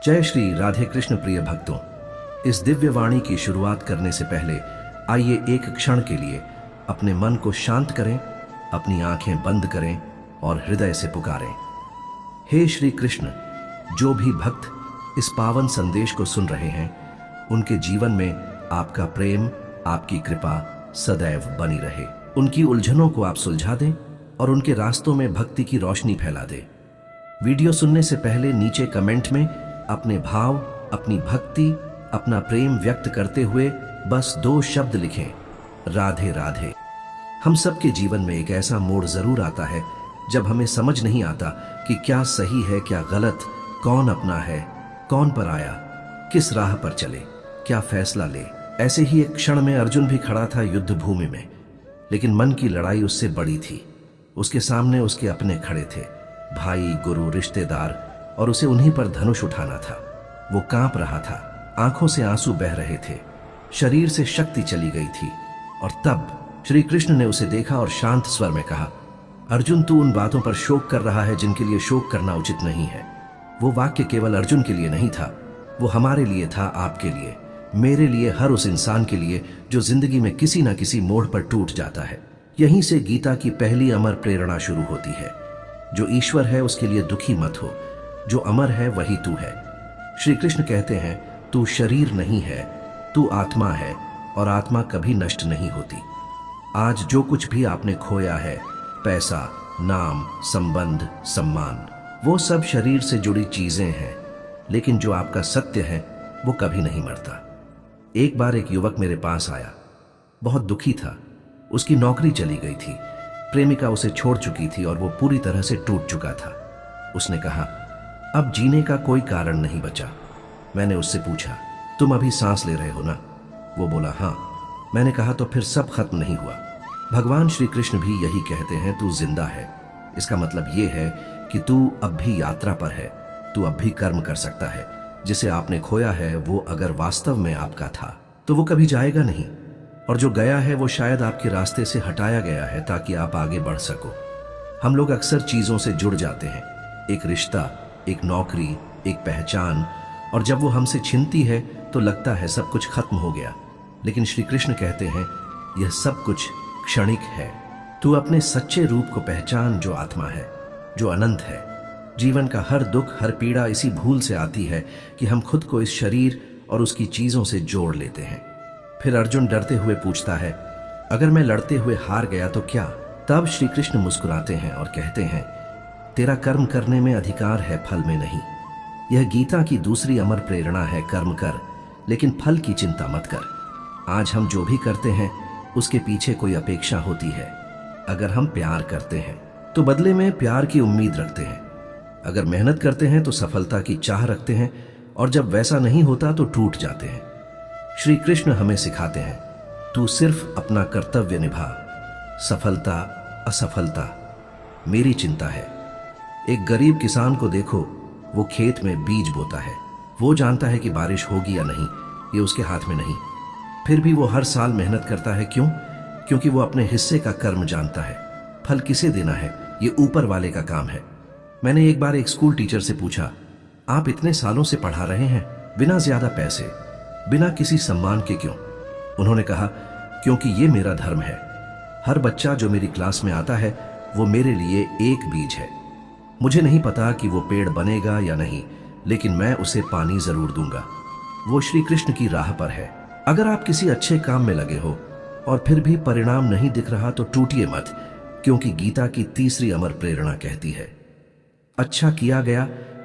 जय श्री राधे कृष्ण प्रिय भक्तों, इस दिव्य वाणी की शुरुआत करने से पहले आइए एक क्षण के लिए अपने मन को शांत करें, अपनी आंखें बंद करें और हृदय से पुकारें। हे श्री कृष्ण, जो भी भक्त इस पावन संदेश को सुन रहे हैं, उनके जीवन में आपका प्रेम, आपकी कृपा सदैव बनी रहे। उनकी उलझनों को आप सुलझा दें और उनके रास्तों में भक्ति की रोशनी फैला दें। वीडियो सुनने से पहले नीचे कमेंट में अपने भाव, अपनी भक्ति, अपना प्रेम व्यक्त करते हुए बस 2 शब्द लिखें, राधे राधे। हम सबके जीवन में एक ऐसा मोड़ जरूर आता है जब हमें समझ नहीं आता कि क्या सही है, क्या गलत, कौन अपना है, कौन पराया, किस राह पर चले, क्या फैसला ले। ऐसे ही एक क्षण में अर्जुन भी खड़ा था युद्ध भूमि में, लेकिन मन की लड़ाई उससे बड़ी थी। उसके सामने उसके अपने खड़े थे, भाई, गुरु, रिश्तेदार, और उसे उन्हीं पर धनुष उठाना था। वो कांप रहा था, आंखों से आंसू बह रहे थे, शरीर से शक्ति चली गई थी। और तब श्री कृष्ण ने उसे देखा और शांत स्वर में कहा, अर्जुन, तू उन बातों पर शोक कर रहा है जिनके लिए शोक करना उचित नहीं है। वो वाक्य केवल अर्जुन के लिए नहीं था, वो हमारे लिए था, आपके लिए, मेरे लिए, हर उस इंसान के लिए जो जिंदगी में किसी ना किसी मोड़ पर टूट जाता है। यहीं से गीता की पहली अमर प्रेरणा शुरू होती है, जो ईश्वर है उसके लिए दुखी मत हो, जो अमर है वही तू है। श्री कृष्ण कहते हैं, तू शरीर नहीं है, तू आत्मा है, और आत्मा कभी नष्ट नहीं होती। आज जो कुछ भी आपने खोया है, पैसा, नाम, संबंध, सम्मान, वो सब शरीर से जुड़ी चीजें हैं, लेकिन जो आपका सत्य है वो कभी नहीं मरता। एक बार एक युवक मेरे पास आया, बहुत दुखी था। उसकी नौकरी चली गई थी, प्रेमिका उसे छोड़ चुकी थी और वो पूरी तरह से टूट चुका था। उसने कहा, अब जीने का कोई कारण नहीं बचा। मैंने उससे पूछा, तुम अभी सांस ले रहे हो ना? वो बोला, हाँ। मैंने कहा, तो फिर सब खत्म नहीं हुआ। भगवान श्री कृष्ण भी यही कहते हैं, तू जिंदा है। इसका मतलब ये है कि तू अब भी यात्रा पर है, तू अब भी कर्म कर सकता है। जिसे आपने खोया है वो अगर वास्तव में आपका था तो वो कभी जाएगा नहीं, और जो गया है वो शायद आपके रास्ते से हटाया गया है ताकि आप आगे बढ़ सको। हम लोग अक्सर चीजों से जुड़ जाते हैं, एक रिश्ता, एक नौकरी, एक पहचान, और जब वो हमसे छिनती है तो लगता है सब कुछ खत्म हो गया। लेकिन श्री कृष्ण कहते हैं, यह सब कुछ क्षणिक है। तू अपने सच्चे रूप को पहचान, जो आत्मा है, जो अनंत है। जीवन का हर दुख, हर पीड़ा इसी भूल से आती है कि हम खुद को इस शरीर और उसकी चीजों से जोड़ लेते हैं। फिर अर्जुन डरते हुए पूछता है, अगर मैं लड़ते हुए हार गया तो क्या? तब श्री कृष्ण मुस्कुराते हैं और कहते हैं, तेरा कर्म करने में अधिकार है, फल में नहीं। यह गीता की दूसरी अमर प्रेरणा है, कर्म कर, लेकिन फल की चिंता मत कर। आज हम जो भी करते हैं उसके पीछे कोई अपेक्षा होती है। अगर हम प्यार करते हैं तो बदले में प्यार की उम्मीद रखते हैं। अगर मेहनत करते हैं तो सफलता की चाह रखते हैं, और जब वैसा नहीं होता तो टूट जाते हैं। श्री कृष्ण हमें सिखाते हैं, तू सिर्फ अपना कर्तव्य निभा, सफलता असफलता मेरी चिंता है। एक गरीब किसान को देखो, वो खेत में बीज बोता है। वो जानता है कि बारिश होगी या नहीं, ये उसके हाथ में नहीं। फिर भी वो हर साल मेहनत करता है। क्यों? क्योंकि वो अपने हिस्से का कर्म जानता है। फल किसे देना है, ये ऊपर वाले का काम है। मैंने एक बार एक स्कूल टीचर से पूछा, आप इतने सालों से पढ़ा रहे हैं, बिना ज्यादा पैसे, बिना किसी सम्मान के, क्यों? उन्होंने कहा, क्योंकि ये मेरा धर्म है। हर बच्चा जो मेरी क्लास में आता है वो मेरे लिए एक बीज है। मुझे नहीं पता कि वो पेड़ बनेगा या नहीं, लेकिन मैं उसे पानी जरूर दूंगा। वो श्री कृष्ण की राह पर है। अगर आप किसी अच्छे काम में लगे हो और फिर भी परिणाम नहीं दिख रहा तो टूटिए मत, क्योंकि गीता की तीसरी अमर प्रेरणा कहती है, अच्छा किया गया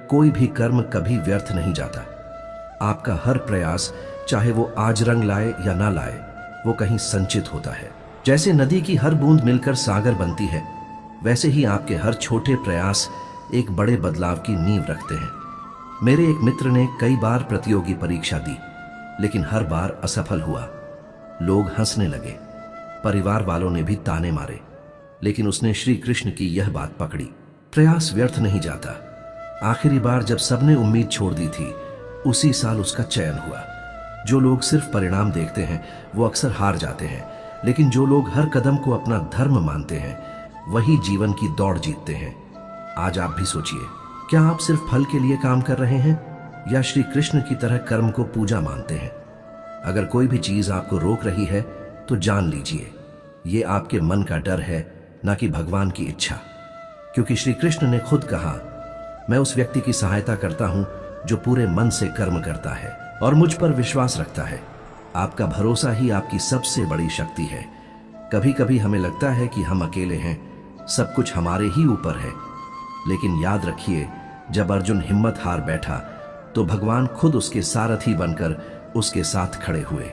कोई भी कर्म कभी व्यर्थ नहीं जाता। आपका हर प्रयास, चाहे वो आज रंग लाए या ना लाए, वो कहीं संचित होता है। जैसे नदी की हर बूंद मिलकर सागर बनती है, वैसे ही आपके हर छोटे प्रयास एक बड़े बदलाव की नींव रखते हैं। मेरे एक मित्र ने कई बार प्रतियोगी परीक्षा दी, लेकिन हर बार असफल हुआ। लोग हंसने लगे, परिवार वालों ने भी ताने मारे, लेकिन उसने श्री कृष्ण की यह बात पकड़ी, प्रयास व्यर्थ नहीं जाता। आखिरी बार जब सबने उम्मीद छोड़ दी थी, उसी साल उसका चयन हुआ। जो लोग सिर्फ परिणाम देखते हैं वो अक्सर हार जाते हैं, लेकिन जो लोग हर कदम को अपना धर्म मानते हैं वही जीवन की दौड़ जीतते हैं। आज आप भी सोचिए, क्या आप सिर्फ फल के लिए काम कर रहे हैं या श्री कृष्ण की तरह कर्म को पूजा मानते हैं। अगर कोई भी चीज आपको रोक रही है तो जान लीजिए ये आपके मन का डर है, ना कि भगवान की इच्छा। क्योंकि श्री कृष्ण ने खुद कहा, मैं उस व्यक्ति की सहायता करता हूं जो पूरे मन से कर्म करता है और मुझ पर विश्वास रखता है। आपका भरोसा ही आपकी सबसे बड़ी शक्ति है। कभी कभी हमें लगता है कि हम अकेले हैं, सब कुछ हमारे ही ऊपर है, लेकिन याद रखिए जब अर्जुन हिम्मत हार बैठा तो भगवान खुद उसके सारथी बनकर उसके साथ खड़े हुए।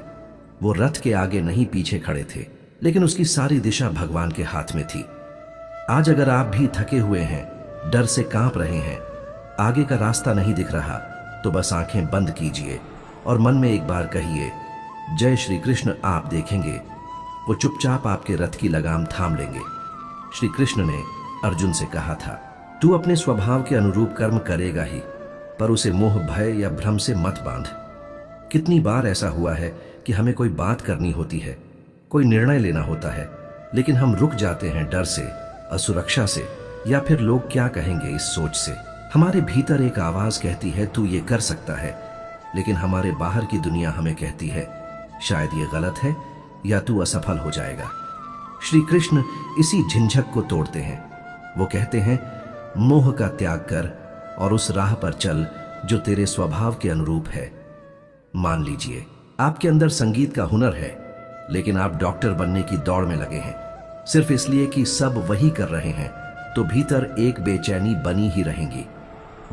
वो रथ के आगे नहीं पीछे खड़े थे, लेकिन उसकी सारी दिशा भगवान के हाथ में थी। आज अगर आप भी थके हुए हैं, डर से कांप रहे हैं, आगे का रास्ता नहीं दिख रहा, तो बस आंखें बंद कीजिए और मन में एक बार कहिए, जय श्री कृष्ण। आप देखेंगे वो चुपचाप आपके रथ की लगाम थाम लेंगे। श्री कृष्ण ने अर्जुन से कहा था, तू अपने स्वभाव के अनुरूप कर्म करेगा ही, पर उसे मोह भय या भ्रम से मत बांध। कितनी बार ऐसा हुआ है कि हमें कोई बात करनी होती है, कोई निर्णय लेना होता है, लेकिन हम रुक जाते हैं डर से, असुरक्षा से, या फिर लोग क्या कहेंगे इस सोच से। हमारे भीतर एक आवाज कहती है तू ये कर सकता है, लेकिन हमारे बाहर की दुनिया हमें कहती है शायद ये गलत है या तू असफल हो जाएगा। श्री कृष्ण इसी झिझक को तोड़ते हैं। वो कहते हैं, मोह का त्याग कर और उस राह पर चल जो तेरे स्वभाव के अनुरूप है। मान लीजिए आपके अंदर संगीत का हुनर है, लेकिन आप डॉक्टर बनने की दौड़ में लगे हैं सिर्फ इसलिए कि सब वही कर रहे हैं, तो भीतर एक बेचैनी बनी ही रहेगी।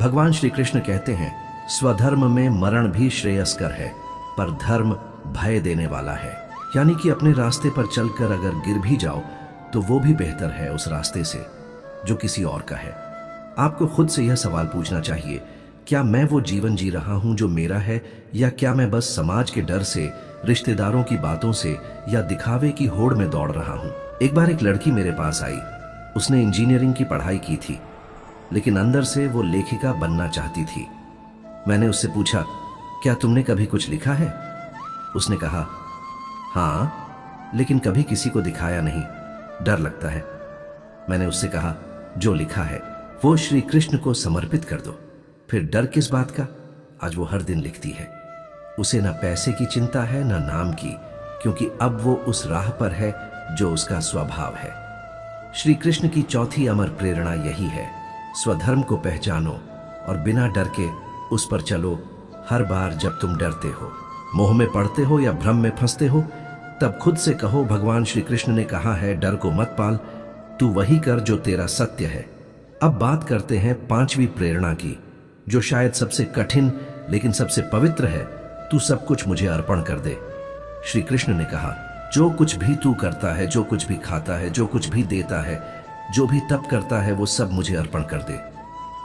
भगवान श्री कृष्ण कहते हैं, स्वधर्म में मरण भी श्रेयस्कर है, पर धर्म भय देने वाला है। यानी कि अपने रास्ते पर चलकर अगर गिर भी जाओ तो वो भी बेहतर है उस रास्ते से जो किसी और का है। आपको खुद से यह सवाल पूछना चाहिए, क्या मैं वो जीवन जी रहा हूं जो मेरा है, या क्या मैं बस समाज के डर से, रिश्तेदारों की बातों से या दिखावे की होड़ में दौड़ रहा हूं। एक बार एक लड़की मेरे पास आई। उसने इंजीनियरिंग की पढ़ाई की थी, लेकिन अंदर से वो लेखिका बनना चाहती थी। मैंने उससे पूछा, क्या तुमने कभी कुछ लिखा है? उसने कहा, हाँ, लेकिन कभी किसी को दिखाया नहीं, डर लगता है। मैंने उससे कहा, जो लिखा है वो श्री कृष्ण को समर्पित कर दो, फिर डर किस बात का। आज वो हर दिन लिखती है। उसे ना पैसे की चिंता है ना नाम की, क्योंकि अब वो उस राह पर है जो उसका स्वभाव है। श्री कृष्ण की चौथी अमर प्रेरणा यही है, स्वधर्म को पहचानो और बिना डर के उस पर चलो। हर बार जब तुम डरते हो, मोह में पड़ते हो या भ्रम में फंसते हो, तब खुद से कहो, भगवान श्री कृष्ण ने कहा है डर को मत पाल, तू वही कर जो तेरा सत्य है। अब बात करते हैं पांचवी प्रेरणा की, जो शायद सबसे कठिन लेकिन सबसे पवित्र है। तू सब कुछ मुझे अर्पण कर दे। श्री कृष्ण ने कहा, जो कुछ भी तू करता है, जो कुछ भी खाता है, जो कुछ भी देता है, जो भी तप करता है, वो सब मुझे अर्पण कर दे।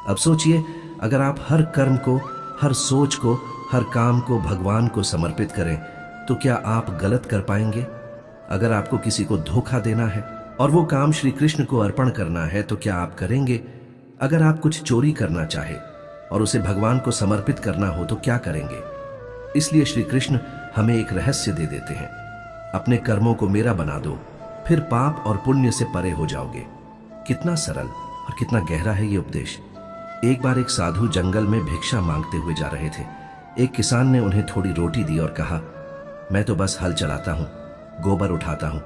अब सोचिए, अगर आप हर कर्म को, हर सोच को, हर काम को भगवान को समर्पित करें तो क्या आप गलत कर पाएंगे? अगर आपको किसी को धोखा देना है और वो काम श्री कृष्ण को अर्पण करना है तो क्या आप करेंगे? अगर आप कुछ चोरी करना चाहे और उसे भगवान को समर्पित करना हो तो क्या करेंगे? इसलिए श्री कृष्ण हमें एक रहस्य दे देते हैं, अपने कर्मों को मेरा बना दो, फिर पाप और पुण्य से परे हो जाओगे। कितना सरल और कितना गहरा है ये उपदेश। एक बार एक साधु जंगल में भिक्षा मांगते हुए जा रहे थे। एक किसान ने उन्हें थोड़ी रोटी दी और कहा, मैं तो बस हल चलाता हूं, गोबर उठाता हूं,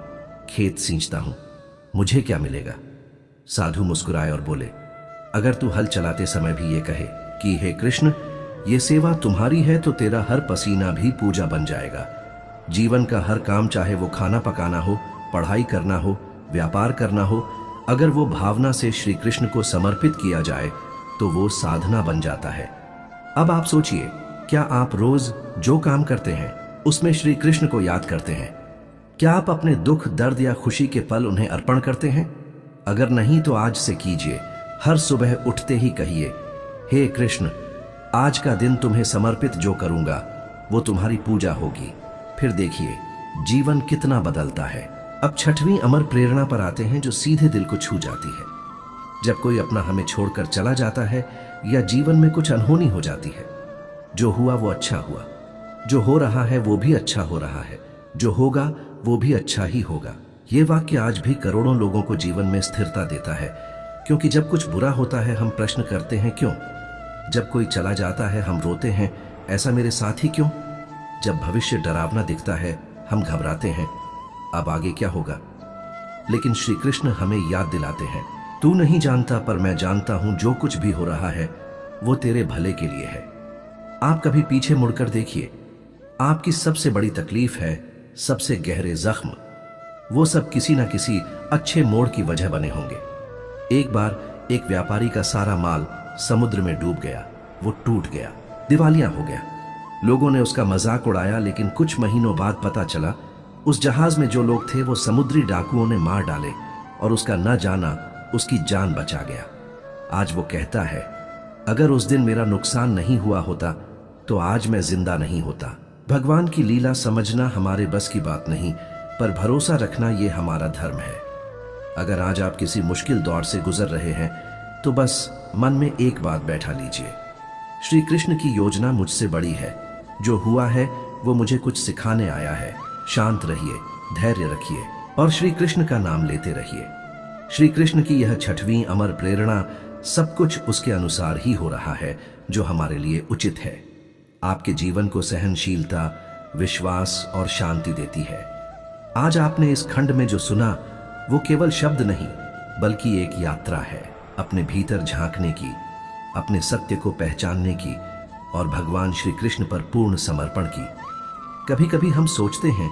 खेत सींचता हूं, मुझे क्या मिलेगा? साधु मुस्कुराए और बोले, अगर तू हल चलाते समय भी ये कहे कि हे कृष्ण, ये सेवा तुम्हारी है, तो तेरा हर पसीना भी पूजा बन जाएगा। जीवन का हर काम, चाहे वो खाना पकाना हो, पढ़ाई करना हो, व्यापार करना हो, अगर वो भावना से श्री कृष्ण को समर्पित किया जाए तो वो साधना बन जाता है। अब आप सोचिए, क्या आप रोज जो काम करते हैं उसमें श्री कृष्ण को याद करते हैं? क्या आप अपने दुख, दर्द या खुशी के पल उन्हें अर्पण करते हैं? अगर नहीं तो आज से कीजिए। हर सुबह उठते ही कहिए, हे कृष्ण, आज का दिन तुम्हें समर्पित जो करूंगा वो तुम्हारी पूजा होगी। फिर देखिए जीवन कितना बदलता है। अब छठवीं अमर प्रेरणा पर आते हैं, जो सीधे दिल को छू जाती है। जब कोई अपना हमें छोड़कर चला जाता है या जीवन में कुछ अनहोनी हो जाती है, जो हुआ वो अच्छा हुआ, जो हो रहा है वो भी अच्छा हो रहा है, जो होगा वो भी अच्छा ही होगा। ये वाक्य आज भी करोड़ों लोगों को जीवन में स्थिरता देता है, क्योंकि जब कुछ बुरा होता है हम प्रश्न करते हैं क्यों, जब कोई चला जाता है हम रोते हैं, ऐसा मेरे साथ ही क्यों? जब भविष्य डरावना दिखता है हम घबराते हैं, अब आगे क्या होगा? लेकिन श्री कृष्ण हमें याद दिलाते हैं, तू नहीं जानता पर मैं जानता हूं, जो कुछ भी हो रहा है वो तेरे भले के लिए है। आप कभी पीछे मुड़कर देखिए, आपकी सबसे बड़ी तकलीफ है, सबसे गहरे जख्म, वो सब किसी ना किसी अच्छे मोड़ की वजह बने होंगे। एक बार एक व्यापारी का सारा माल समुद्र में डूब गया, वो टूट गया, दिवालिया हो गया। लोगों ने उसका मजाक उड़ाया, लेकिन कुछ महीनों बाद पता चला उस जहाज में जो लोग थे वो समुद्री डाकुओं ने मार डाले और उसका न जाना उसकी जान बचा गया। आज वो कहता है, अगर उस दिन मेरा नुकसान नहीं हुआ होता तो आज मैं जिंदा नहीं होता। भगवान की लीला समझना हमारे बस की बात नहीं, पर भरोसा रखना ये हमारा धर्म है। अगर आज आप किसी मुश्किल दौर से गुजर रहे हैं तो बस मन में एक बात बैठा लीजिए, श्री कृष्ण की योजना मुझसे बड़ी है, जो हुआ है वो मुझे कुछ सिखाने आया है। शांत रहिए, धैर्य रखिए और श्री कृष्ण का नाम लेते रहिए। श्री कृष्ण की यह 6वीं अमर प्रेरणा, सब कुछ उसके अनुसार ही हो रहा है जो हमारे लिए उचित है। आपके जीवन को सहनशीलता, विश्वास और शांति देती है। आज आपने इस खंड में जो सुना वो केवल शब्द नहीं बल्कि एक यात्रा है, अपने भीतर झांकने की, अपने सत्य को पहचानने की और भगवान श्री कृष्ण पर पूर्ण समर्पण की। कभी कभी हम सोचते हैं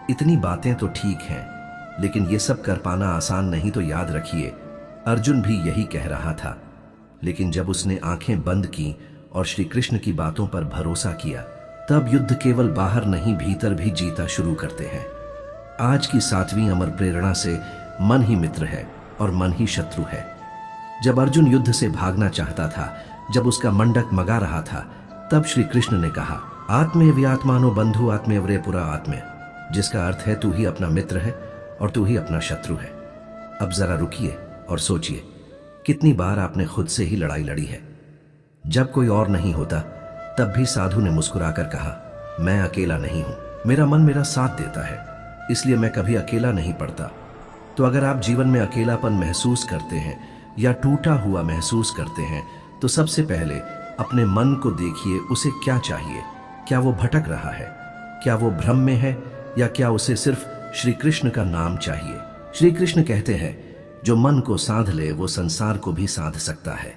इतनी बातें तो ठीक हैं, लेकिन ये सब कर पाना आसान नहीं। तो याद रखिए, अर्जुन भी यही कह रहा था, लेकिन जब उसने आंखें बंद की और श्री कृष्ण की बातों पर भरोसा किया, तब युद्ध केवल बाहर नहीं भीतर भी जीता शुरू करते हैं। आज की 7वीं अमर प्रेरणा से मन ही मित्र है और मन ही शत्रु है। जब अर्जुन युद्ध से भागना चाहता था, जब उसका मंडक मगा रहा था, तब श्री कृष्ण ने कहा, आत्मेय व्यात्मानो बंधु आत्मेय व्रे पुरा आत्मेय, जिसका अर्थ है तू ही अपना मित्र है और तू ही अपना शत्रु है। अब जरा रुकिए और सोचिए, कितनी बार आपने खुद से ही लड़ाई लड़ी है। जब कोई और नहीं होता तब भी साधु ने मुस्कुराकर कहा, मैं अकेला नहीं हूं, मेरा मन मेरा साथ देता है, इसलिए मैं कभी अकेला नहीं पड़ता। तो अगर आप जीवन में अकेलापन महसूस करते हैं या टूटा हुआ महसूस करते हैं, तो सबसे पहले अपने मन को देखिए, उसे क्या चाहिए। क्या वो भटक रहा है? क्या वो भ्रम में है या क्या उसे सिर्फ श्री कृष्ण का नाम चाहिए? श्री कृष्ण कहते हैं, जो मन को साध ले वो संसार को भी साध सकता है।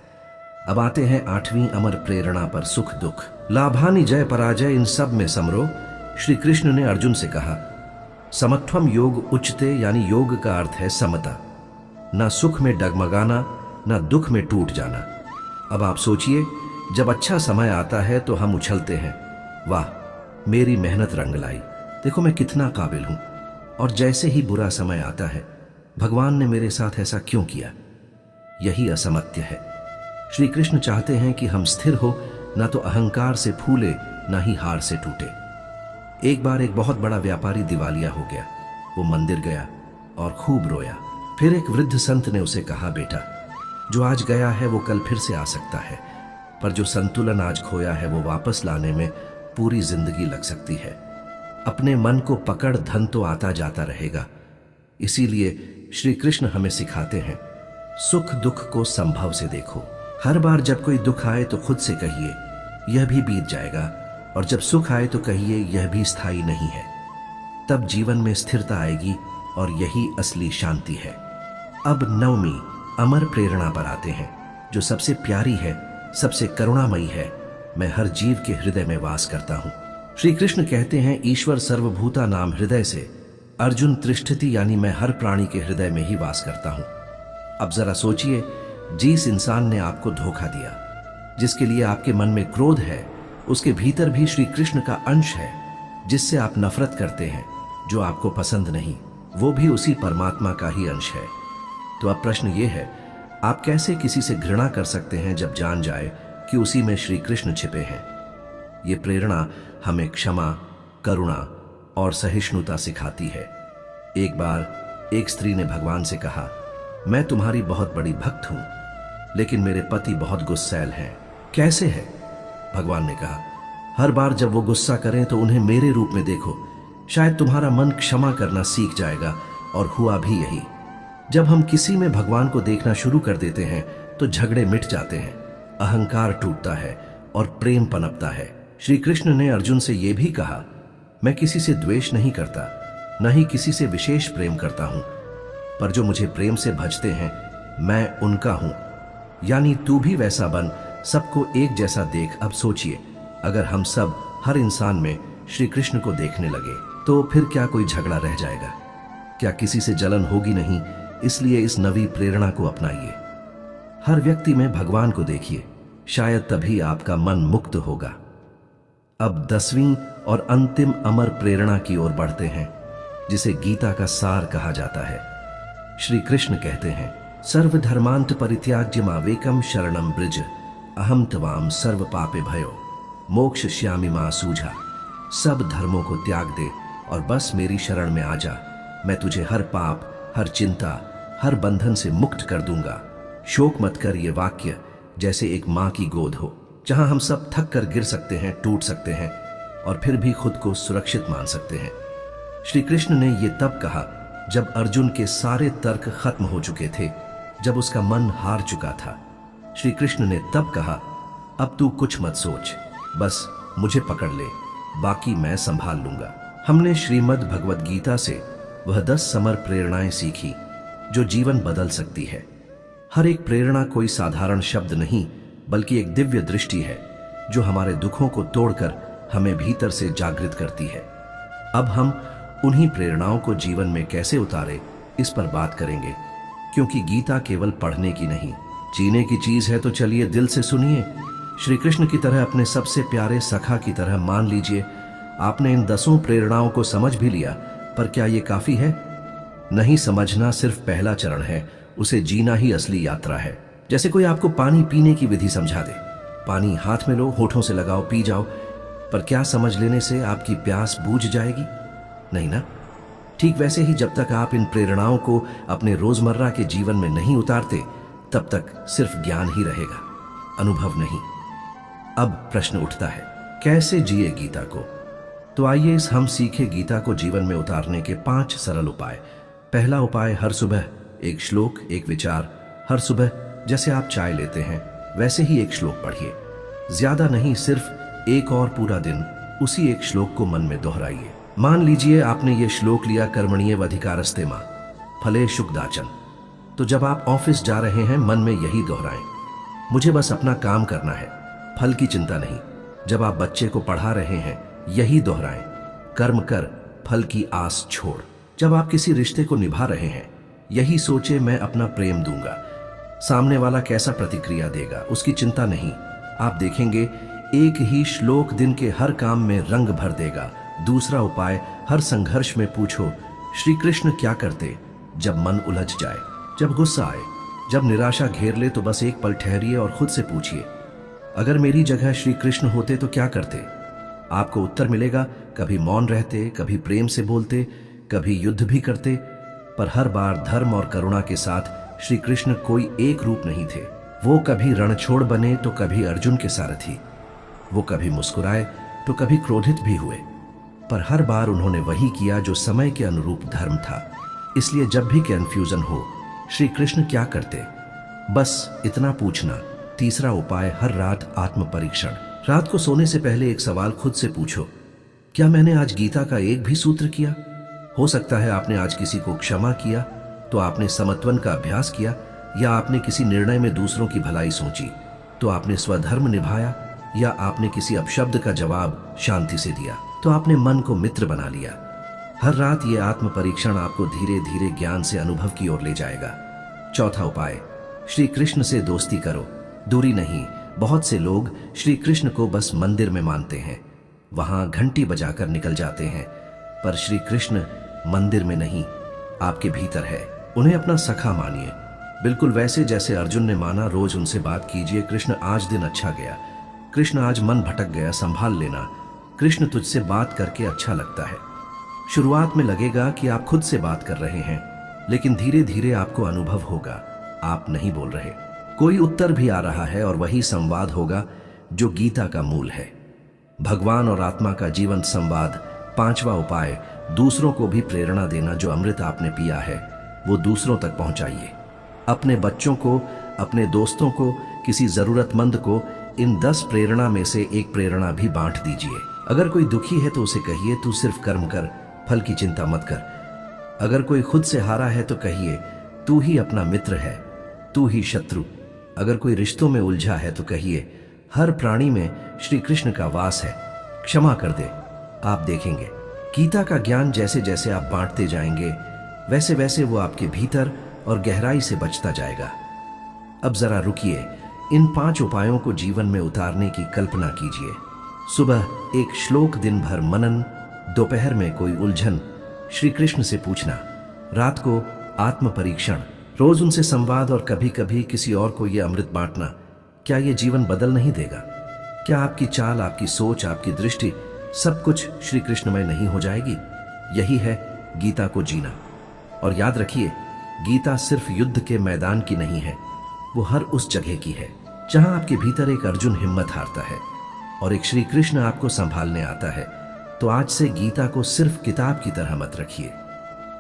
अब आते हैं 8वीं अमर प्रेरणा पर, सुख दुख लाभानि जय पराजय इन सब में समरो। श्री कृष्ण ने अर्जुन से कहा, समत्वम योग उच्चते, यानी योग का अर्थ है समता, ना सुख में डगमगाना ना दुख में टूट जाना। अब आप सोचिए, जब अच्छा समय आता है तो हम उछलते हैं, वाह मेरी मेहनत रंग लाई, देखो मैं कितना काबिल हूं। और जैसे ही बुरा समय आता है, भगवान ने मेरे साथ ऐसा क्यों किया? यही असमत्य है। श्री कृष्ण चाहते हैं कि हम स्थिर हो, ना तो अहंकार से फूले ना ही हार से टूटे। एक बार एक बहुत बड़ा व्यापारी दिवालिया हो गया। वो मंदिर गया और खूब रोया। फिर एक वृद्ध संत ने उसे कहा, बेटा जो आज गया है वो कल फिर से आ सकता है, पर जो संतुलन आज खोया है वो वापस लाने में पूरी जिंदगी लग सकती है। अपने मन को पकड़, धन तो आता जाता रहेगा। इसीलिए श्री कृष्ण हमें सिखाते हैं, सुख दुख को संभव से देखो। हर बार जब कोई दुख आए तो खुद से कहिए, यह भी बीत जाएगा, और जब सुख आए तो कहिए, यह भी स्थायी नहीं है। तब जीवन में स्थिरता आएगी और यही असली शांति है। अब 9वीं अमर प्रेरणा पर आते हैं, जो सबसे प्यारी है, सबसे करुणामयी है। मैं हर जीव के हृदय में वास करता हूं। श्री कृष्ण कहते हैं, ईश्वर सर्वभूता नाम हृदय से, अर्जुन त्रिष्ठति, यानी मैं हर प्राणी के हृदय में ही वास करता हूं। अब जरा सोचिए, जिस इंसान ने आपको धोखा दिया, जिसके लिए आपके मन में क्रोध है, उसके भीतर भी श्री कृष्ण का अंश है। जिससे आप नफरत करते हैं, जो आपको पसंद नहीं, वो भी उसी परमात्मा का ही अंश है। तो अब प्रश्न ये है, आप कैसे किसी से घृणा कर सकते हैं जब जान जाए कि उसी में श्री कृष्ण छिपे हैं? ये प्रेरणा हमें क्षमा, करुणा और सहिष्णुता सिखाती है। एक बार एक स्त्री ने भगवान से कहा, मैं तुम्हारी बहुत बड़ी भक्त हूं, लेकिन मेरे पति बहुत गुस्सैल हैं। कैसे है? भगवान ने कहा, हर बार जब वो गुस्सा करें तो उन्हें मेरे रूप में देखो, शायद तुम्हारा मन क्षमा करना सीख जाएगा। और हुआ भी यही। जब हम किसी में भगवान को देखना शुरू कर देते हैं तो झगड़े मिट जाते हैं, अहंकार टूटता है और प्रेम पनपता है। श्री कृष्ण ने अर्जुन से यह भी कहा, मैं किसी से द्वेष नहीं करता, न ही किसी से विशेष प्रेम करता हूं, पर जो मुझे प्रेम से भजते हैं मैं उनका हूं। यानी तू भी वैसा बन, सबको एक जैसा देख। अब सोचिए, अगर हम सब हर इंसान में श्री कृष्ण को देखने लगे तो फिर क्या कोई झगड़ा रह जाएगा? क्या किसी से जलन होगी नहीं? इसलिए इस नवी प्रेरणा को अपनाइए। हर व्यक्ति में भगवान को देखिए, शायद तभी आपका मन मुक्त होगा। अब 10वीं और अंतिम अमर प्रेरणा की ओर बढ़ते हैं, जिसे गीता का सार कहा जाता है। श्री कृष्ण कहते हैं, सर्वधर्मांत परित्याज्य मावेकम शरणम ब्रज, अहम तवाम सर्व पापे भयो, मोक्षयिष्यामि मा सूझा। सब धर्मों को त्याग दे और बस मेरी शरण में आ जा, मैं तुझे हर पाप, हर चिंता, हर बंधन से मुक्त कर दूंगा। शोक मत कर। ये वाक्य जैसे एक मां की गोद हो, जहां हम सब थक कर गिर सकते हैं, टूट सकते हैं और फिर भी खुद को सुरक्षित मान सकते हैं। श्री कृष्ण ने यह तब कहा जब अर्जुन के सारे तर्क खत्म हो चुके थे, जब उसका मन हार चुका था। श्री कृष्ण ने तब कहा, अब तू कुछ मत सोच, बस मुझे पकड़ ले, बाकी मैं संभाल लूंगा। हमने श्रीमद् भगवद गीता से वह 10 समर प्रेरणाएं सीखी जो जीवन बदल सकती है। हर एक प्रेरणा कोई साधारण शब्द नहीं, बल्कि एक दिव्य दृष्टि है जो हमारे दुखों को तोड़कर हमें भीतर से जागृत करती है। अब हम उन्हीं प्रेरणाओं को जीवन में कैसे उतारे, इस पर बात करेंगे, क्योंकि गीता केवल पढ़ने की नहीं, जीने की चीज है। तो चलिए दिल से सुनिए। श्री कृष्ण की तरह अपने सबसे प्यारे सखा की तरह मान लीजिए, आपने इन 10 प्रेरणाओं को समझ भी लिया, पर क्या ये काफी है? नहीं, समझना सिर्फ पहला चरण है, उसे जीना ही असली यात्रा है। जैसे कोई आपको पानी पीने की विधि समझा दे, पानी हाथ में लो, होठों से लगाओ, पी जाओ, पर क्या समझ लेने से आपकी प्यास बूझ जाएगी? नहीं ना? ठीक वैसे ही जब तक आप इन प्रेरणाओं को अपने रोजमर्रा के जीवन में नहीं उतारते, तब तक सिर्फ ज्ञान ही रहेगा, अनुभव नहीं। अब प्रश्न उठता है, कैसे जिए गीता को? तो आइए इस हम सीखे गीता को जीवन में उतारने के 5 सरल उपाय। पहला उपाय, हर सुबह एक श्लोक, एक विचार। हर सुबह जैसे आप चाय लेते हैं वैसे ही एक श्लोक पढ़िए। ज्यादा नहीं, सिर्फ एक और पूरा दिन उसी एक श्लोक को मन में दोहराइए। मान लीजिए आपने ये श्लोक लिया, कर्मण्येवाधिकारस्ते मा फले शुकदाचन। तो जब आप ऑफिस जा रहे हैं, मन में यही दोहराएं, मुझे बस अपना काम करना है, फल की चिंता नहीं। जब आप बच्चे को पढ़ा रहे हैं, यही दोहराएं, कर्म कर, फल की आस छोड़। जब आप किसी रिश्ते को निभा रहे हैं, यही सोचे, मैं अपना प्रेम दूंगा, सामने वाला कैसा प्रतिक्रिया देगा उसकी चिंता नहीं। आप देखेंगे एक ही श्लोक दिन के हर काम में रंग भर देगा। दूसरा उपाय, हर संघर्ष में पूछो, श्री कृष्ण क्या करते जब मन उलझ जाए, जब गुस्सा आए, जब निराशा घेर ले, तो बस एक पल ठहरिए और खुद से पूछिए, अगर मेरी जगह श्री कृष्ण होते तो क्या करते? आपको उत्तर मिलेगा, कभी मौन रहते, कभी प्रेम से बोलते, कभी युद्ध भी करते, पर हर बार धर्म और करुणा के साथ। श्री कृष्ण कोई एक रूप नहीं थे, वो कभी रणछोड़ बने तो कभी अर्जुन के सारथी, वो कभी मुस्कुराए तो कभी क्रोधित भी हुए, पर हर बार उन्होंने वही किया जो समय के अनुरूप धर्म था। इसलिए जब भी कंफ्यूजन हो, श्री कृष्ण क्या करते, बस इतना पूछना। तीसरा उपाय, हर रात आत्म परीक्षण। रात को सोने से पहले एक सवाल खुद से पूछो, क्या मैंने आज गीता का एक भी सूत्र किया? हो सकता है आपने आज किसी को क्षमा किया, तो आपने समत्वन का अभ्यास किया, या आपने किसी निर्णय में दूसरों की भलाई सोची, तो आपने स्वधर्म निभाया, या आपने किसी अपशब्द का जवाब शांति से दिया, तो आपने मन को मित्र बना लिया। हर रात ये आत्म परीक्षण आपको धीरे धीरे ज्ञान से अनुभव की ओर ले जाएगा। चौथा उपाय, श्री कृष्ण से दोस्ती करो, दूरी नहीं। बहुत से लोग श्री कृष्ण को बस मंदिर में मानते हैं, वहां घंटी बजाकर निकल जाते हैं, पर श्री कृष्ण मंदिर में नहीं, आपके भीतर है। उन्हें अपना सखा मानिए, बिल्कुल वैसे जैसे अर्जुन ने माना। रोज उनसे बात कीजिए, कृष्ण आज दिन अच्छा गया, कृष्ण आज मन भटक गया, संभाल लेना, कृष्ण तुझसे बात करके अच्छा लगता है। शुरुआत में लगेगा कि आप खुद से बात कर रहे हैं, लेकिन धीरे धीरे आपको अनुभव होगा आप नहीं बोल रहे, कोई उत्तर भी आ रहा है, और वही संवाद होगा जो गीता का मूल है, भगवान और आत्मा का जीवन संवाद। पांचवा उपाय, दूसरों को भी प्रेरणा देना। जो अमृत आपने पिया है वो दूसरों तक पहुंचाइए, अपने बच्चों को, अपने दोस्तों को, किसी जरूरतमंद को इन 10 प्रेरणा में से एक प्रेरणा भी बांट दीजिए। अगर कोई दुखी है तो उसे कहिए तू सिर्फ कर्म कर, फल की चिंता मत कर। अगर कोई खुद से हारा है तो कहिए तू ही अपना मित्र है, तू ही शत्रु। अगर कोई रिश्तों में उलझा है तो कहिए हर प्राणी में श्री कृष्ण का वास है, क्षमा कर दे। आप देखेंगे गीता का ज्ञान जैसे जैसे आप बांटते जाएंगे वैसे वैसे वो आपके भीतर और गहराई से बचता जाएगा। अब जरा रुकिए, इन 5 उपायों को जीवन में उतारने की कल्पना कीजिए। सुबह एक श्लोक, दिन भर मनन, दोपहर में कोई उलझन, श्री कृष्ण से पूछना, रात को आत्म परीक्षण, रोज उनसे संवाद और कभी कभी किसी और को यह अमृत बांटना। क्या यह जीवन बदल नहीं देगा? क्या आपकी चाल, आपकी सोच, आपकी दृष्टि सब कुछ श्री कृष्णमय नहीं हो जाएगी? यही है गीता को जीना। और याद रखिए, गीता सिर्फ युद्ध के मैदान की नहीं है, वो हर उस जगह की है जहां आपके भीतर एक अर्जुन हिम्मत हारता है और एक श्री कृष्ण आपको संभालने आता है। तो आज से गीता को सिर्फ किताब की तरह मत रखिए,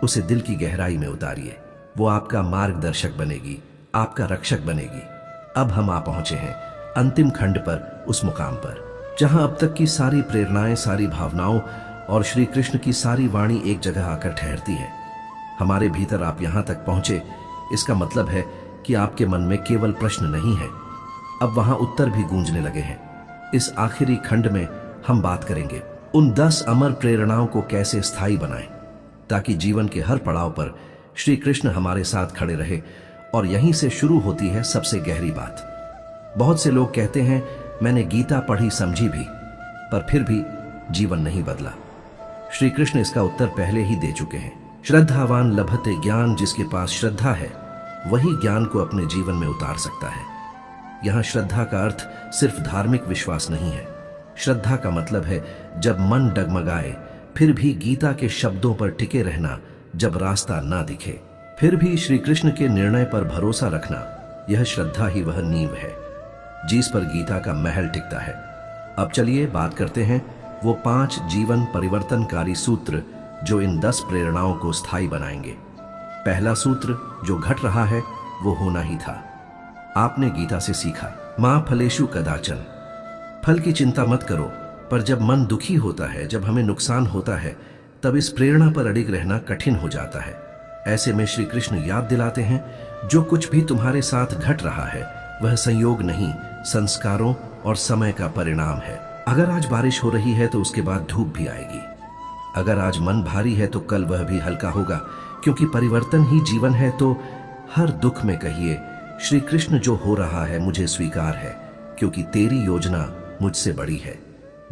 उसे दिल की गहराई में उतारिए। वो आपका मार्गदर्शक बनेगी, आपका रक्षक बनेगी। अब हम आ पहुंचे हैं अंतिम खंड पर, उस मुकाम पर जहां अब तक की सारी प्रेरणाएं, सारी भावनाओं और श्री कृष्ण की सारी वाणी एक जगह आकर ठहरती है। हमारे भीतर आप यहां तक पहुंचे, इसका मतलब है कि आपके मन में केवल प्रश्न नहीं है, अब वहां उत्तर भी गूंजने लगे हैं। इस आखिरी खंड में हम बात करेंगे उन 10 अमर प्रेरणाओं को कैसे स्थायी बनाएं, ताकि जीवन के हर पड़ाव पर श्री कृष्ण हमारे साथ खड़े रहे। और यहीं से शुरू होती है सबसे गहरी बात। बहुत से लोग कहते हैं मैंने गीता पढ़ी, समझी भी, पर फिर भी जीवन नहीं बदला। श्री कृष्ण इसका उत्तर पहले ही दे चुके हैं। श्रद्धावान लभते ज्ञान, जिसके पास श्रद्धा है वही ज्ञान को अपने जीवन में उतार सकता है। यहां श्रद्धा का अर्थ सिर्फ धार्मिक विश्वास नहीं है। श्रद्धा का मतलब है जब मन डगमगाए फिर भी गीता के शब्दों पर टिके रहना, जब रास्ता ना दिखे फिर भी श्री कृष्ण के निर्णय पर भरोसा रखना। यह श्रद्धा ही वह नींव है जिस पर गीता का महल टिकता है। अब चलिए बात करते हैं वो 5 जीवन परिवर्तनकारी सूत्र जो इन 10 प्रेरणाओं को स्थायी बनाएंगे। पहला सूत्र, जो घट रहा है वो होना ही था। आपने गीता से सीखा, मां फलेषु कदाचन, फल की चिंता मत करो। पर जब मन दुखी होता है, जब हमें नुकसान होता है, तब इस प्रेरणा पर अडिग रहना कठिन हो जाता है। ऐसे में श्री कृष्ण याद दिलाते हैं, जो कुछ भी तुम्हारे साथ घट रहा है वह संयोग नहीं, संस्कारों और समय का परिणाम है। अगर आज बारिश हो रही है तो उसके बाद धूप भी आएगी। अगर आज मन भारी है तो कल वह भी हल्का होगा, क्योंकि परिवर्तन ही जीवन है। तो हर दुख में कहिए, श्री कृष्ण जो हो रहा है मुझे स्वीकार है, क्योंकि तेरी योजना मुझसे बड़ी है।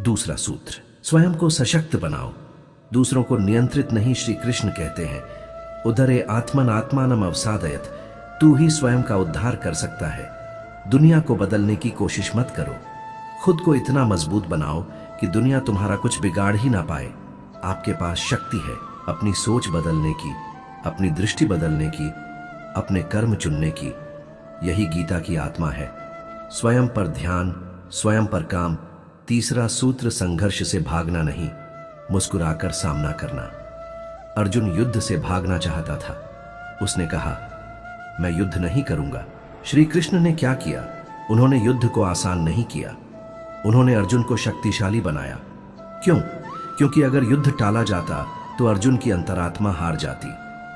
दूसरा सूत्र, स्वयं को सशक्त बनाओ, दूसरों को नियंत्रित नहीं। श्री कृष्ण कहते हैं, उदरे आत्मन आत्मानम अवसादयत, तू ही स्वयं का उद्धार कर सकता है। दुनिया को बदलने की कोशिश मत करो, खुद को इतना मजबूत बनाओ कि दुनिया तुम्हारा कुछ बिगाड़ ही ना पाए। आपके पास शक्ति है अपनी सोच बदलने की, अपनी दृष्टि बदलने की, अपने कर्म चुनने की। यही गीता की आत्मा है। स्वयं पर ध्यान, स्वयं पर काम। तीसरा सूत्र, संघर्ष से भागना नहीं, मुस्कुराकर सामना करना। अर्जुन युद्ध से भागना चाहता था। उसने कहा, मैं युद्ध नहीं करूंगा। श्री कृष्ण ने क्या किया? उन्होंने युद्ध को आसान नहीं किया, उन्होंने अर्जुन को शक्तिशाली बनाया। क्यों? क्योंकि अगर युद्ध टाला जाता तो अर्जुन की अंतरात्मा हार जाती,